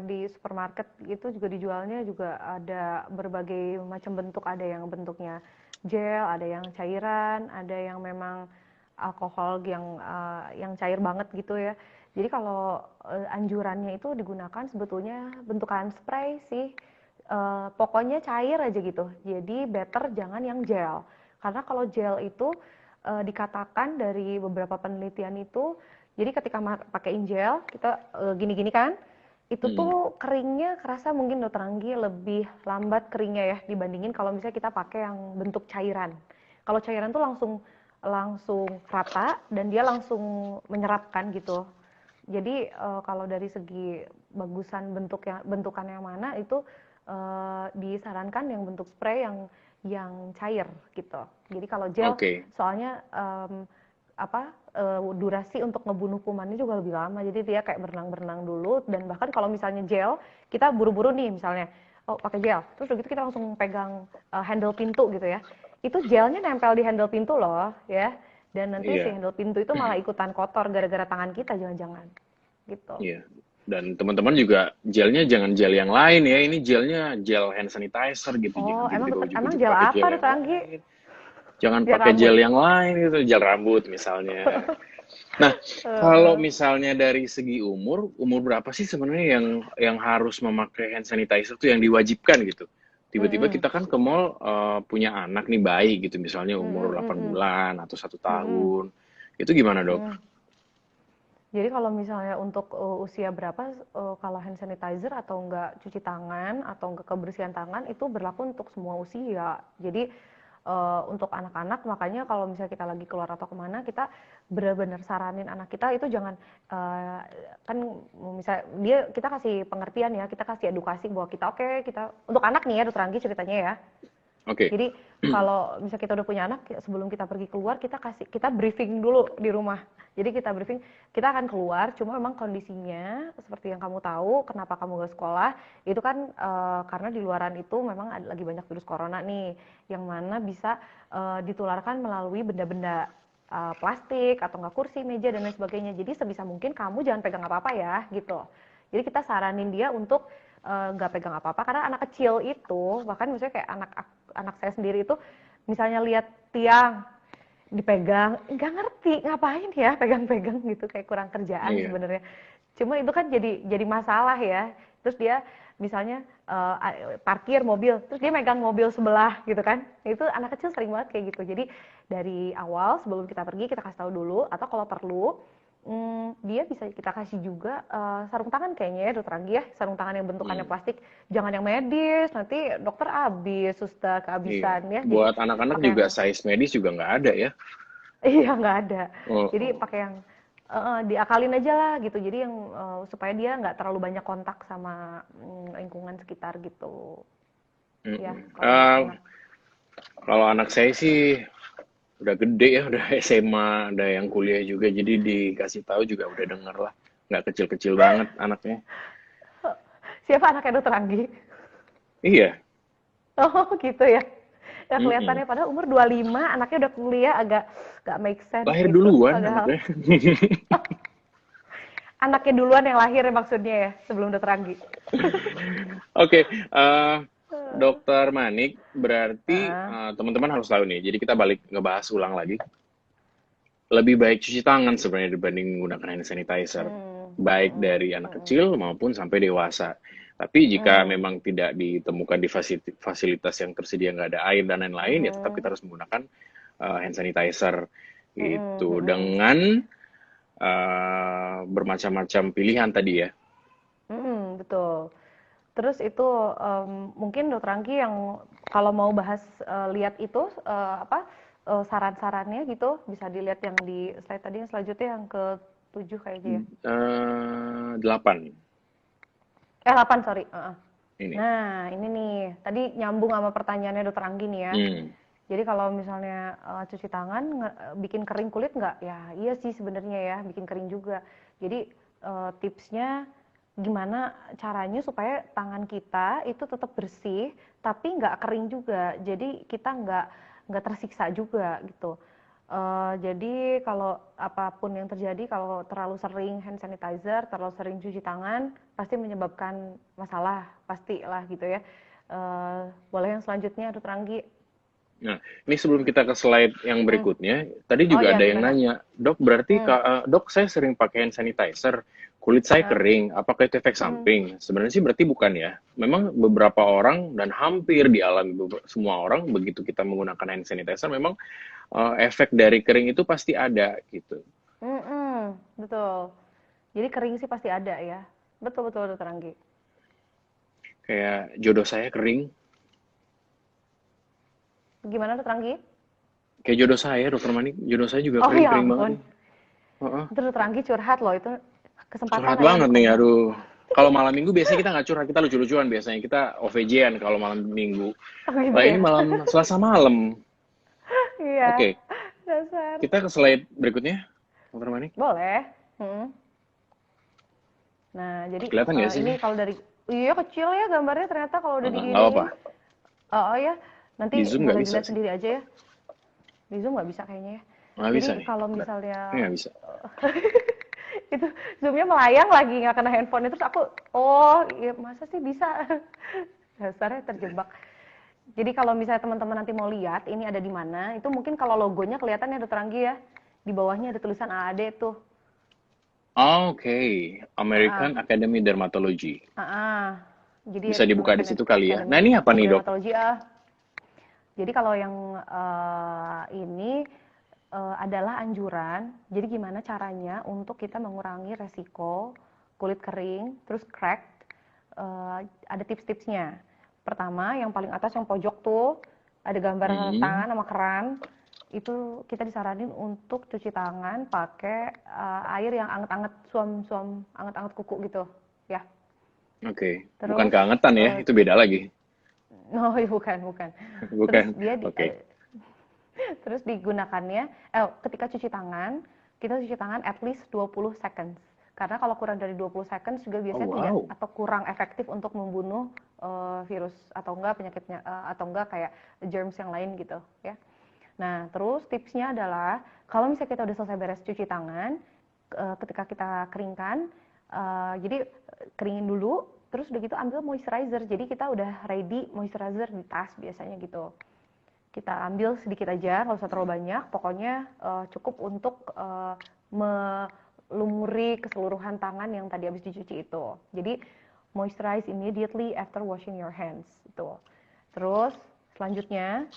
di supermarket itu juga dijualnya juga ada berbagai macam bentuk, ada yang bentuknya gel, ada yang cairan, ada yang memang alkohol yang cair banget gitu ya. Jadi kalau, anjurannya itu digunakan sebetulnya bentukan spray sih, pokoknya cair aja gitu. Jadi better jangan yang gel. Karena kalau gel itu dikatakan dari beberapa penelitian itu, jadi ketika pakai gel kita gini-gini kan, itu Hmm. tuh keringnya kerasa mungkin Dokter Anggi lebih lambat keringnya ya dibandingin kalau misalnya kita pakai yang bentuk cairan. Kalau cairan tuh langsung langsung rata dan dia langsung menyerap kan gitu. Jadi kalau dari segi bagusan bentukan yang mana itu disarankan yang bentuk spray yang cair gitu. Jadi kalau gel Oke. soalnya durasi untuk ngebunuh kumannya juga lebih lama. Jadi dia kayak berenang-berenang dulu dan bahkan kalau misalnya gel kita buru-buru nih misalnya pakai gel, terus begitu kita langsung pegang handle pintu gitu ya. Itu gelnya nempel di handle pintu loh ya. Dan nanti si Iya, handle pintu itu malah ikutan kotor gara-gara tangan kita jangan-jangan gitu. iya. Dan teman-teman juga gelnya jangan gel yang lain ya. Ini gelnya gel hand sanitizer gitu. Jangan Oh, tiba-tiba emang ujuk-ujuk gel pakai apa gel Dokter yang Anggi? lain. Jangan Gel pakai rambut. gel yang lain gitu, gel rambut misalnya. Nah, kalau misalnya dari segi umur berapa sih sebenarnya yang harus memakai hand sanitizer tuh yang diwajibkan gitu? Tiba-tiba Mm-mm. kita kan ke mall punya anak nih bayi gitu, misalnya umur Mm-mm, 8 mm-mm. bulan atau 1 tahun. Mm-mm. Itu gimana, Dok? Mm. Jadi kalau misalnya untuk usia berapa, kalau hand sanitizer atau enggak cuci tangan atau enggak kebersihan tangan itu berlaku untuk semua usia. Jadi untuk anak-anak makanya kalau misalnya kita lagi keluar atau kemana kita benar-benar saranin anak kita itu jangan kan misalnya kita kasih pengertian ya, kita kasih edukasi bahwa kita oke, kita untuk anak nih ya Dokter Anggi ceritanya ya. Oke. Jadi kalau misalnya kita udah punya anak, sebelum kita pergi keluar kita briefing dulu di rumah. Jadi kita briefing, kita akan keluar, cuma memang kondisinya seperti yang kamu tahu, kenapa kamu gak sekolah, itu kan karena di luaran itu memang lagi banyak virus corona nih, yang mana bisa ditularkan melalui benda-benda plastik atau nggak kursi, meja dan lain sebagainya. Jadi sebisa mungkin kamu jangan pegang apa-apa ya, gitu. Jadi kita saranin dia untuk nggak pegang apa-apa karena anak kecil itu bahkan misalnya kayak anak saya sendiri itu misalnya lihat tiang dipegang nggak ngerti ngapain ya pegang-pegang gitu kayak kurang kerjaan Iya. sebenarnya cuma itu kan jadi masalah ya terus dia misalnya parkir mobil terus dia megang mobil sebelah gitu kan itu anak kecil sering banget kayak gitu jadi dari awal sebelum kita pergi kita kasih tahu dulu atau kalau perlu dia bisa kita kasih juga sarung tangan kayaknya ya Dokter Anggi ya sarung tangan yang bentukannya Hmm. plastik jangan yang medis nanti dokter habis suster Iya. kehabisan ya jadi Buat anak-anak pakai yang juga size medis juga nggak ada ya. iya nggak ada Oh, jadi oh. pakai yang diakalin aja lah gitu jadi yang supaya dia nggak terlalu banyak kontak sama lingkungan sekitar gitu ya Mm-mm. kalau untuk anak. Kalau anak saya sih udah gede ya, udah SMA, ada yang kuliah juga, jadi dikasih tahu juga udah denger lah. Nggak kecil-kecil banget anaknya. Siapa anaknya Dokter Anggi? Iya. Oh gitu ya. Ya Mm-mm. kelihatannya padahal umur 25, anaknya udah kuliah agak gak make sense Lahir gitu. duluan Padahal anaknya. anaknya duluan yang lahir ya maksudnya ya, sebelum Dokter Anggi. Oke, Dokter Manik, berarti Heeh. teman-teman harus tahu nih. Jadi kita balik ngebahas ulang lagi. Lebih baik cuci tangan sebenarnya dibanding menggunakan hand sanitizer, Mm, baik mm, dari anak mm, kecil maupun sampai dewasa. Tapi jika mm, memang tidak ditemukan di fasilitas yang tersedia nggak ada air dan lain-lain, ya tetap mm, kita harus menggunakan hand sanitizer mm, gitu mm, dengan bermacam-macam pilihan tadi ya. betul. Terus itu mungkin Dokter Anggi yang kalau mau bahas lihat itu saran-sarannya gitu bisa dilihat yang di slide tadi yang selanjutnya yang ke-7 kayaknya ya. 8 8 sorry. ini. Nah, ini nih, tadi nyambung sama pertanyaannya Dokter Anggi nih ya. Hmm. Jadi kalau misalnya cuci tangan bikin kering kulit nggak? Ya iya sih sebenarnya ya, bikin kering juga. Jadi tipsnya gimana caranya supaya tangan kita itu tetap bersih, tapi nggak kering juga. Jadi kita nggak tersiksa juga gitu. Jadi kalau apapun yang terjadi, kalau terlalu sering hand sanitizer, terlalu sering cuci tangan, pasti menyebabkan masalah, pasti lah gitu ya. Boleh yang selanjutnya, Dokter Anggi? Nah, ini sebelum kita ke slide yang Hmm. berikutnya, tadi Oh juga iya, ada yang gimana? nanya, dok berarti Hmm. dok saya sering pakai hand sanitizer, kulit saya Ah. kering, apakah itu efek Hmm. samping? Sebenarnya sih berarti bukan ya. Memang beberapa orang dan hampir dialami semua orang begitu kita menggunakan hand sanitizer, memang efek dari kering itu pasti ada gitu. Betul. Jadi kering sih pasti ada ya. Betul betul Dokter Anggi. Kayak jodoh saya kering, Gimana Dokter Anggi? Kayak jodoh saya, Dokter Manik, jodoh saya juga Oh ya kering-kering banget ampun. nih. Heeh. Terus Ranggi curhat loh, itu kesempatan Curhat ayo banget nih, diomong. aduh. Kalau malam minggu biasanya kita nggak curhat, kita lucu-lucuan biasanya. Kita OVJ-an kalau malam minggu. Oh gitu Lah ini ya. malam Selasa malam. Iya, Oke, dasar. kita ke slide berikutnya, Dokter Manik. Boleh. Hmm. Nah, jadi Kelihatan nggak sih? ini kalau dari, iya kecil ya gambarnya ternyata kalau udah Nggak apa-apa. diginiin. Oh, oh ya, Di nanti Zoom nggak boleh bisa dilihat sih. sendiri aja ya. Di Zoom nggak bisa kayaknya ya. Nggak Jadi bisa nih. kalau Ini misalnya nggak bisa. itu zoomnya melayang lagi nggak kena handphone terus aku, oh iya masa sih bisa. Dasarnya terjebak. Jadi kalau misalnya teman-teman nanti mau lihat ini ada di mana, itu mungkin kalau logonya kelihatan ya Dokter Anggi ya. Di bawahnya ada tulisan AAD tuh. Oke, Ah, American Academy Dermatology. ah, ah. Jadi Bisa dibuka di American situ kali ya. Nah, Academy ini apa of nih, Dok? Dermatology. Jadi kalau yang ini adalah anjuran. Jadi gimana caranya untuk kita mengurangi resiko kulit kering, terus crack. Ada tips-tipsnya. Pertama, yang paling atas yang pojok tuh ada gambar Hmm, tangan sama keran. Itu kita disaranin untuk cuci tangan pakai air yang anget-anget, suam-suam anget-anget kuku gitu, ya. oke. Bukan Terus keangetan ya, itu beda lagi. no, bukan, bukan. Terus Bukan. dia Oke. terus digunakannya, ketika cuci tangan, kita cuci tangan at least 20 seconds. Karena kalau kurang dari 20 seconds juga Oh, biasanya tidak wow. atau kurang efektif untuk membunuh virus atau enggak penyakitnya atau enggak kayak germs yang lain gitu ya. Nah, terus tipsnya adalah kalau misalnya kita udah selesai beres cuci tangan, ketika kita keringkan, jadi keringin dulu, terus udah gitu ambil moisturizer. Jadi kita udah ready moisturizer di tas biasanya gitu. Kita ambil sedikit aja, nggak usah terlalu banyak. Pokoknya cukup untuk melumuri keseluruhan tangan yang tadi habis dicuci itu. Jadi moisturize immediately after washing your hands itu. Terus selanjutnya,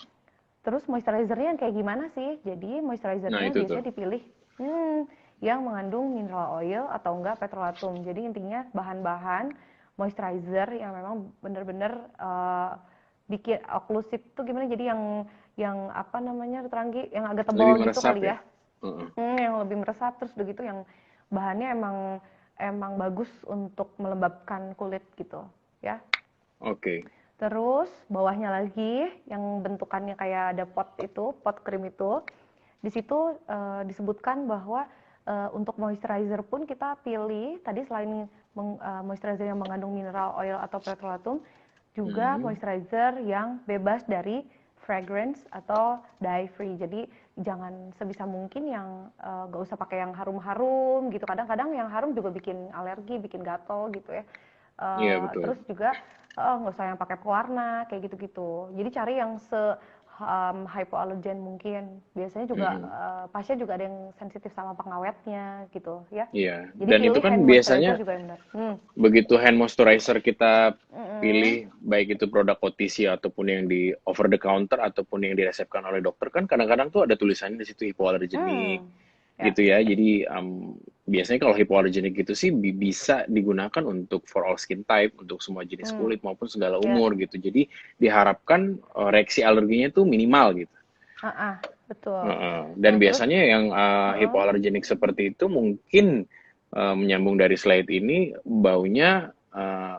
terus moisturizernya yang kayak gimana sih? Jadi Nah, moisturizernya itu tuh. biasanya dipilih yang mengandung mineral oil atau enggak petrolatum. Jadi intinya bahan-bahan moisturizer yang memang benar-benar bikin oklusif tuh gimana? Jadi yang apa namanya Teranggi yang agak Lebih tebal gitu meresap kali ya? ya. Heeh. Yang lebih meresap terus begitu yang bahannya emang bagus untuk melembabkan kulit gitu ya. Oke. Terus bawahnya lagi yang bentukannya kayak ada pot itu, pot krim itu. Di situ disebutkan bahwa untuk moisturizer pun kita pilih tadi selain moisturizer yang mengandung mineral oil atau petrolatum, juga Hmm. moisturizer yang bebas dari fragrance atau dye free. Jadi jangan sebisa mungkin yang gak usah pakai yang harum-harum gitu. Kadang-kadang yang harum juga bikin alergi, bikin gatal gitu ya. Iya, betul. Terus juga nggak usah yang pakai pewarna kayak gitu-gitu. Jadi cari yang hypoallergen mungkin. Biasanya juga Mhm. pasien juga ada yang sensitif sama pengawetnya gitu ya. Iya. Jadi Dan itu pilih kan hand biasanya moisturizer juga yang benar. begitu hand moisturizer kita Mm-mm. pilih, baik itu produk OTC ataupun yang di over the counter ataupun yang diresepkan oleh dokter, kan kadang-kadang tuh ada tulisannya di situ hypoallergenic Ya. gitu ya. Jadi biasanya kalau hypoallergenic gitu sih bisa digunakan untuk for all skin type, untuk semua jenis Hmm. kulit maupun segala Ya. umur gitu. Jadi diharapkan reaksi alerginya tuh minimal gitu. Betul. Dan Nah, terus biasanya yang uh-uh. hypoallergenic seperti itu mungkin menyambung dari slide ini baunya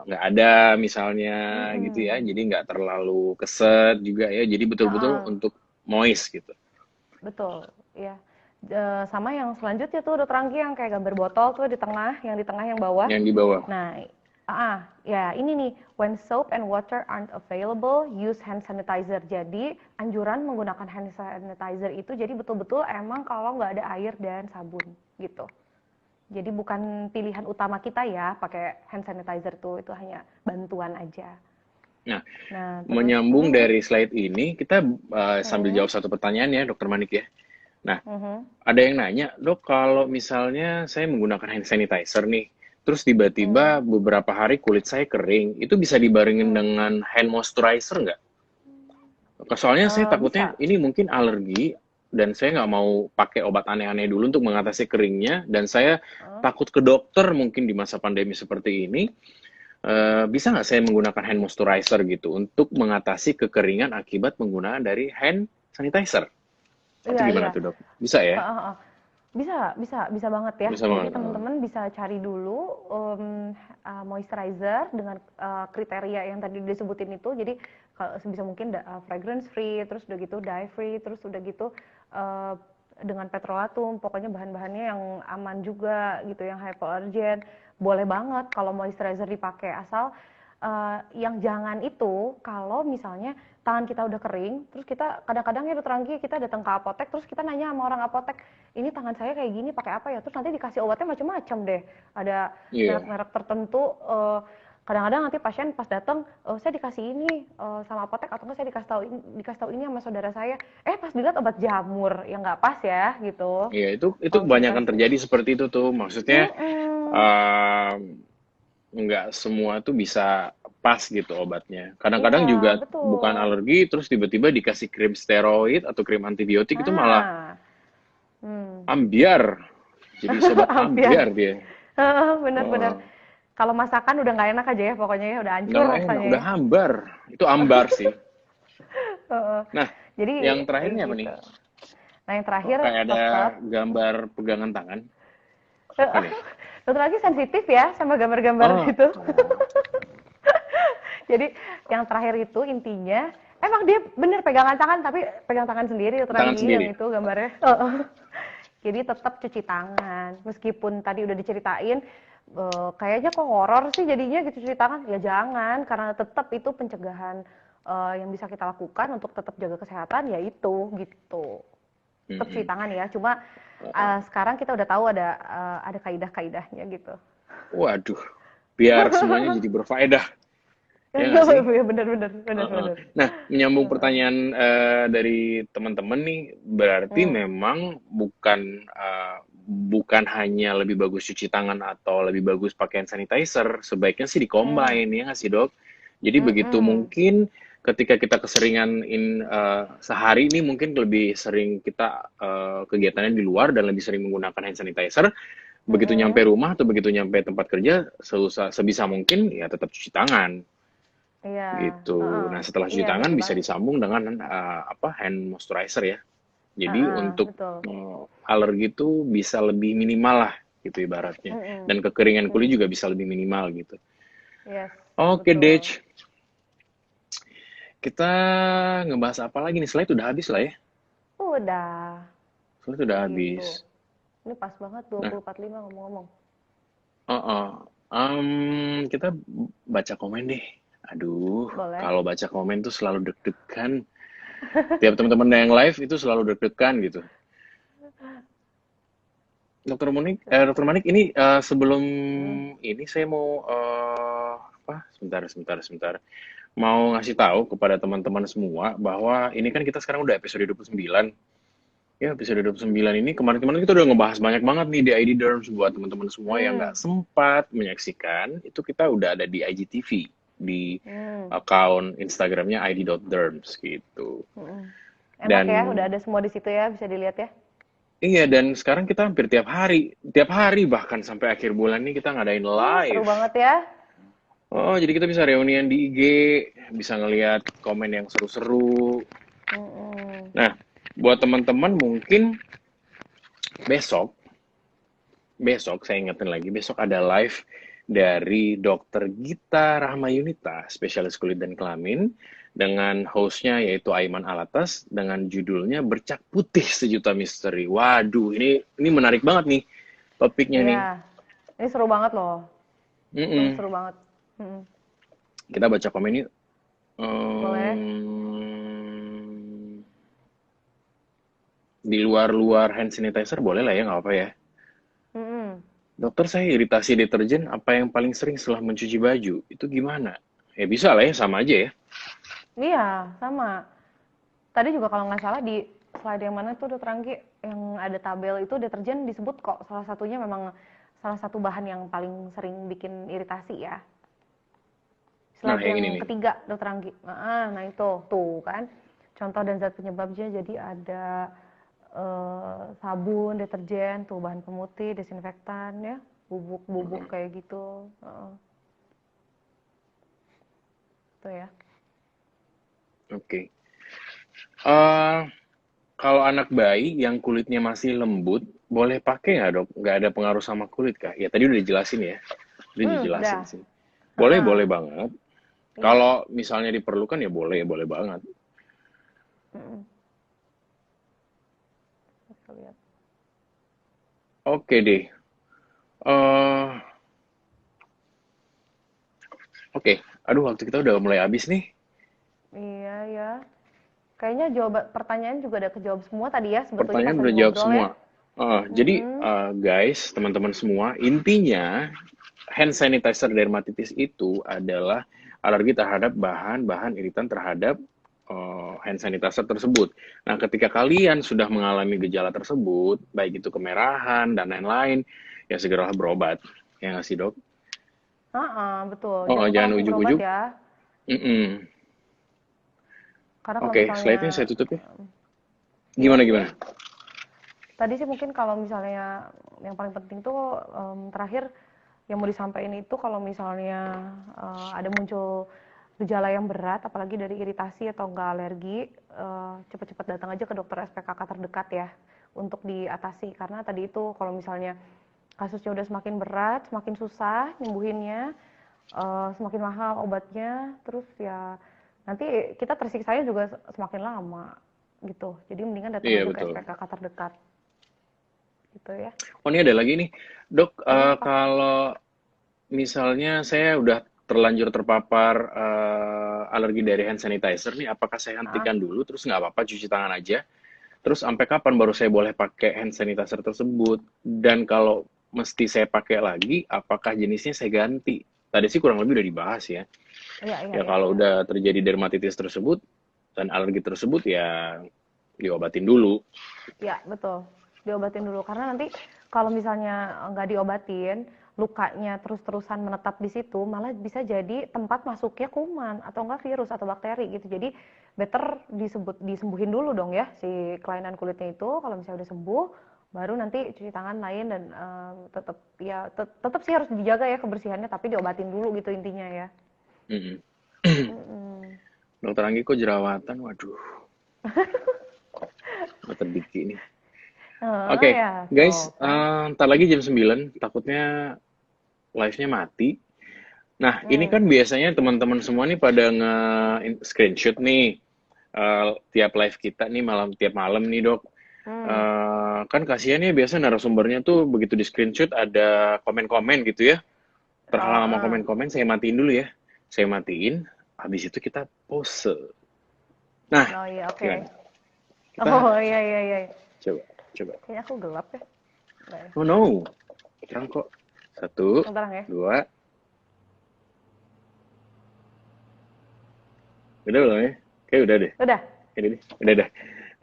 nggak ada misalnya gitu ya, Mm-mm. jadi nggak terlalu keset juga ya, jadi betul-betul Uh-uh. untuk moist gitu. Betul, ya. Sama yang selanjutnya tuh udah teranggi yang kayak gambar botol tuh di tengah, yang di tengah yang bawah. Yang di bawah. Nah, ya ini nih, when soap and water aren't available, use hand sanitizer. Jadi anjuran menggunakan hand sanitizer itu jadi betul-betul emang kalau nggak ada air dan sabun gitu. Jadi bukan pilihan utama kita ya pakai hand sanitizer tuh, itu hanya bantuan aja. Nah, Nah, terus, menyambung dari slide ini, kita sambil hmm, jawab satu pertanyaan ya, Dokter Manik ya. Nah, hmm, ada yang nanya, Dok, kalau misalnya saya menggunakan hand sanitizer nih, terus hmm, tiba-tiba beberapa hari kulit saya kering, itu bisa dibarengin hmm, dengan hand moisturizer nggak? Soalnya saya takutnya bisa. ini mungkin alergi, dan saya nggak mau pakai obat aneh-aneh dulu untuk mengatasi keringnya, dan saya Uh, takut ke dokter mungkin di masa pandemi seperti ini. Bisa nggak saya menggunakan hand moisturizer gitu untuk mengatasi kekeringan akibat penggunaan dari hand sanitizer? Itu Iya, gimana iya. tuh, Dok? Bisa ya? Heeh, heeh. Bisa banget ya. Bisa Jadi banget. teman-teman bisa cari dulu moisturizer dengan kriteria yang tadi disebutin itu. Jadi kalau sebisa mungkin fragrance free, terus udah gitu dye free, terus udah gitu eh, dengan petrolatum. Pokoknya bahan-bahannya yang aman juga gitu, yang hypoallergen. Boleh banget kalau moisturizer dipakai, asal yang jangan itu kalau misalnya tangan kita udah kering, terus kita kadang-kadang ya dokter Anggi, kita datang ke apotek, terus kita nanya sama orang apotek, ini tangan saya kayak gini pakai apa ya? Terus nanti dikasih obatnya macam-macam deh. Ada Iya. merek-merek tertentu. Kadang-kadang nanti pasien pas datang, saya dikasih ini sama apotek, atau enggak saya dikasih tahu ini sama saudara saya. Pas dilihat obat jamur, yang nggak pas ya gitu. Iya, itu Kalau kebanyakan dikasih. terjadi seperti itu tuh. Maksudnya Mm-mm. em, nggak semua tuh bisa pas gitu obatnya. Iya, Kadang-kadang juga bukan betul. alergi, terus tiba-tiba dikasih krim steroid atau krim antibiotik itu malah Nah, hmm. ambiar. Jadi sobat Ampiar. ambiar dia. Bener-bener. Oh, Kalau masakan udah nggak enak aja ya, pokoknya ya udah hancur nggak enak, rasanya udah ya. hambar. Itu ambar sih. Heeh. Nah, Jadi yang kayak terakhirnya apa nih? gitu. Nah yang Kok terakhir kayak ada tetap gambar pegangan tangan? Apa nih? dokter lagi sensitif ya sama gambar-gambar Oh, itu. oh, Jadi yang terakhir itu intinya emang dia bener pegangan tangan, tapi pegang tangan sendiri dokter tangan Anggi yang sendiri. itu gambarnya. Heeh. Jadi tetap cuci tangan. Meskipun tadi udah diceritain kayaknya kok horor sih jadinya gitu cuci tangan. Ya jangan, karena tetap itu pencegahan yang bisa kita lakukan untuk tetap jaga kesehatan, yaitu gitu. Tetap cuci Mm-mm. tangan ya. Cuma sekarang kita udah tahu ada kaidah-kaidahnya gitu. Waduh, biar semuanya jadi berfaedah, ya nggak sih? Bener bener bener Heeh. bener. Nah, menyambung pertanyaan dari teman-teman nih, berarti Hmm. memang bukan hanya lebih bagus cuci tangan atau lebih bagus pakai hand sanitizer, sebaiknya sih Hmm. dikombain, ya nggak sih, Dok? Jadi begitu Mm-mm. mungkin ketika kita keseringan sehari ini mungkin lebih sering kita kegiatannya di luar dan lebih sering menggunakan hand sanitizer, begitu nyampe Mm-mm. rumah atau begitu nyampe tempat kerja, sebisa mungkin ya tetap cuci tangan. Iya. Gitu. Heeh. Nah, setelah cuci Iya tangan betul bisa banget. disambung dengan hand moisturizer ya. Jadi Heeh, untuk betul. alergi itu bisa lebih minimal lah gitu ibaratnya. Mm-mm. Dan kekeringan kulit Mm-mm. juga bisa lebih minimal gitu. Yes, Oke, betul. Dej. Kita ngebahas apa lagi nih? Slide udah habis lah ya. Udah Slide udah gitu. habis. Ini pas banget Nah, 20.45 ngomong-ngomong. uh-uh. Kita baca komen deh. Aduh, Boleh? kalau baca komen tuh selalu deg-degan. Tiap teman-teman yang live itu selalu deg-degan gitu. Dokter Manik, ini sebelum Mm. ini saya mau apa? Sebentar. Mau ngasih tahu kepada teman-teman semua bahwa ini kan kita sekarang udah episode 29. Ya, episode 29 ini kemarin-kemarin kita udah ngebahas banyak banget nih di ID Derms buat teman-teman semua yang nggak Mm. sempat menyaksikan. Itu kita udah ada di IGTV di Mm. account Instagramnya id.derms gitu. Mm. Enak Dan ya, udah ada semua di situ ya, bisa dilihat ya. iya, dan sekarang kita hampir tiap hari bahkan sampai akhir bulan ini kita ngadain Seru live. banget ya. Oh, jadi kita bisa reunian di IG, bisa ngelihat komen yang seru-seru. Mm-mm. Nah, buat teman-teman mungkin besok, besok saya ingetin lagi, besok ada live dari Dokter Gita Rahmayunita, spesialis kulit dan kelamin, dengan hostnya yaitu Aiman Alatas dengan judulnya Bercak Putih Sejuta Misteri. Waduh, ini menarik banget nih topiknya Iya, nih. ini seru banget loh. Bener Mm-mm. seru banget. Mm-mm. Kita baca komen yuk. Boleh? Di luar hand sanitizer boleh lah ya, nggak apa ya. Mm-mm. Dokter, saya iritasi deterjen, apa yang paling sering setelah mencuci baju? Itu gimana? Ya bisa lah ya, sama aja ya. Iya, sama. Tadi juga kalau nggak salah di slide yang mana tuh Dokter Anggi yang ada tabel itu deterjen disebut kok salah satunya memang salah satu bahan yang paling sering bikin iritasi ya. Nah, Slide yang yang ini nih. ketiga Dokter Anggi. Nah itu tuh kan contoh dan zat penyebabnya, jadi ada sabun, deterjen, tuh bahan pemutih, desinfektan ya, bubuk-bubuk kayak gitu. Tuh ya. Oke. Eh, kalau anak bayi yang kulitnya masih lembut, boleh pakai nggak dok? Nggak ada pengaruh sama kulit kah? Ya tadi udah dijelasin ya. Udah dijelasin Udah. sih. Boleh, Heeh. boleh banget. Iya. Kalau misalnya diperlukan ya boleh, boleh banget. Mm-mm. Bisa lihat. Oke deh. Eh, oke. Aduh, waktu kita udah mulai habis nih. Iya, ya. Kayaknya pertanyaan juga udah kejawab semua tadi ya sebetulnya pas Pertanyaan lagi udah jawab ngobrol ya. semua. Jadi, Mm-mm. guys, teman-teman semua, intinya hand sanitizer dermatitis itu adalah alergi terhadap bahan-bahan iritan terhadap hand sanitizer tersebut. Nah, ketika kalian sudah mengalami gejala tersebut, baik itu kemerahan dan lain-lain, ya segeralah berobat. Ya nggak sih, dok? Betul. Oh, Jangan lupa jangan langsung berobat ujuk-ujuk. ya. Mm-mm. Karena kalau Oke, misalnya, slide-nya saya tutup ya. iya, Gimana, gimana? tadi sih mungkin kalau misalnya yang paling penting tuh terakhir yang mau disampaikan itu kalau misalnya ada muncul gejala yang berat, apalagi dari iritasi atau enggak alergi, cepat-cepat datang aja ke dokter SPKK terdekat ya untuk diatasi. Karena tadi itu kalau misalnya kasusnya udah semakin berat, semakin susah nyembuhinnya, semakin mahal obatnya, terus ya nanti kita tersiksanya juga semakin lama gitu. Jadi mendingan datang Iya, aja ke betul. SPKK terdekat gitu ya. Oh, ini ada lagi nih. Dok, Apa? kalau misalnya saya udah terlanjur terpapar alergi dari hand sanitizer nih, apakah saya Ah, hentikan dulu, terus nggak apa-apa cuci tangan aja? Terus sampai kapan baru saya boleh pakai hand sanitizer tersebut? Dan kalau mesti saya pakai lagi, apakah jenisnya saya ganti? Tadi sih kurang lebih udah dibahas ya. iya iya Ya iya kalau iya. udah terjadi dermatitis tersebut dan alergi tersebut ya diobatin dulu. Ya, betul. Diobatin dulu karena nanti kalau misalnya nggak diobatin, lukanya terus-terusan menetap di situ, malah bisa jadi tempat masuknya kuman atau enggak virus atau bakteri gitu. Jadi better disembuhin dulu dong ya si kelainan kulitnya itu. Kalau misalnya udah sembuh, baru nanti cuci tangan lain dan tetap ya tetap sih harus dijaga ya kebersihannya, tapi diobatin dulu gitu intinya ya. Mm-mm. Mm-mm. Dokter Anggi kok jerawatan? Waduh, dokter Diki nih. Oke, Ya, guys, tuh kan. ntar lagi jam 9, takutnya live-nya mati. Nah, ini Hmm. kan biasanya teman-teman semua nih pada nge-screenshot nih tiap live kita nih tiap malam nih, Dok. Hmm. Kan kasihan ya biasa narasumbernya tuh begitu di-screenshot ada komen-komen gitu ya. Oh, Terhalang sama komen-komen, saya matiin dulu ya. Saya matiin, habis itu kita pause. Nah, Oh iya, oke. gimana? Kita Oh iya iya iya. coba, coba. Kayaknya aku gelap ya. Enggak ya? Oh no, terang kok. Satu, Yang terang ya? dua, udah belum ya? Kayak udah deh. Udah. Udah deh, udah dah.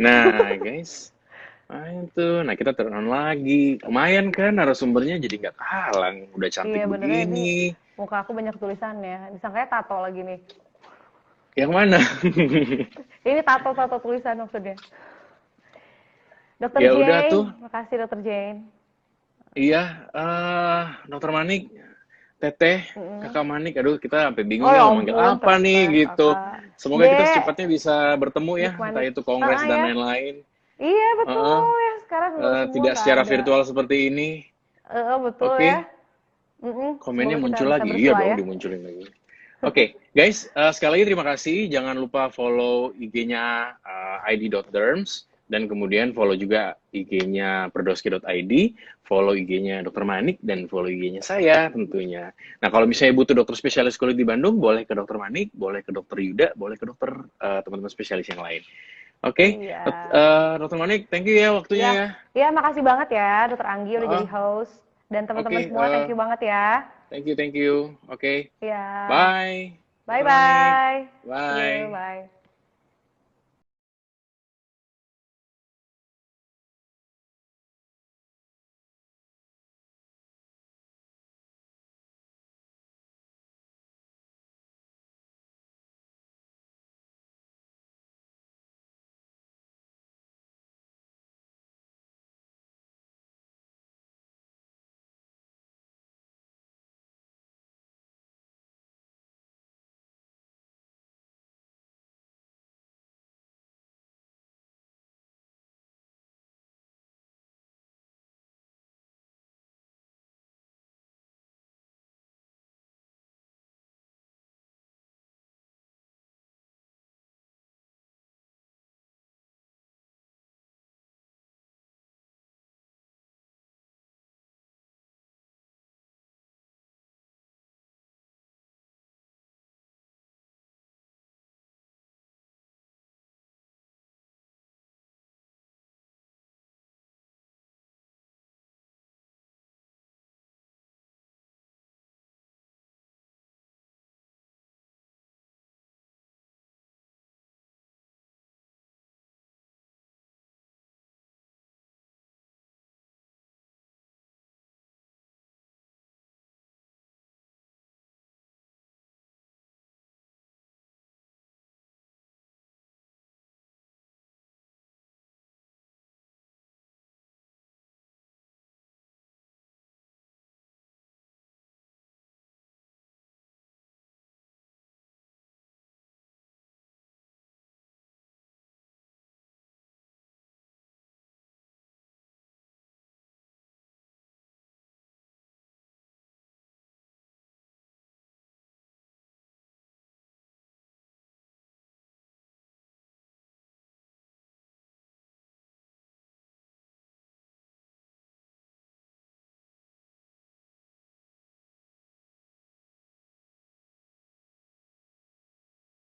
Nah, guys, main tuh. Nah, kita turn on lagi. Lumayan kan narasumbernya jadi nggak kalang. Udah Iya cantik benernya ini begini. muka aku banyak tulisannya. Disangkanya tato lagi nih. Yang mana? Ini tato-tato tulisan maksudnya. Dokter Ya udah tuh. Jane, makasih Dokter Jane. Iya, Dokter Manik, Teteh, Mm-mm. Kakak Manik. Aduh, kita sampai bingung Oh ya ya mau manggil ampun, apa nih Teteh, gitu. Kakak. Semoga kita Dek, secepatnya bisa bertemu ya, Dek entah Manik. itu kongres dan Ya. lain-lain. Iya Heeh. betul ya. Sekarang lu semua Tidak nggak secara ada. virtual seperti ini. Betul ya. Oke, komennya Semoga kita muncul bisa lagi. Iya bersua dong, ya. dimunculin lagi. Oke, guys, sekali lagi terima kasih. Jangan lupa follow IG-nya id.derms dan kemudian follow juga IG-nya perdoski.id, follow IG-nya Dr. Manik dan follow IG-nya saya tentunya. Nah, kalau misalnya butuh dokter spesialis kulit di Bandung, boleh ke Dr. Manik, boleh ke Dr. Yuda, boleh ke dokter teman-teman spesialis yang lain. Oke, Iya. Dr. Manik, thank you ya waktunya Ya, ya. ya makasih banget ya Dokter Anggi udah jadi Uh, host dan Oke, teman-teman semua thank you banget ya. thank you, thank you. Oke, Ya. bye, Bye Dr. Manik, bye. See you, bye. bye.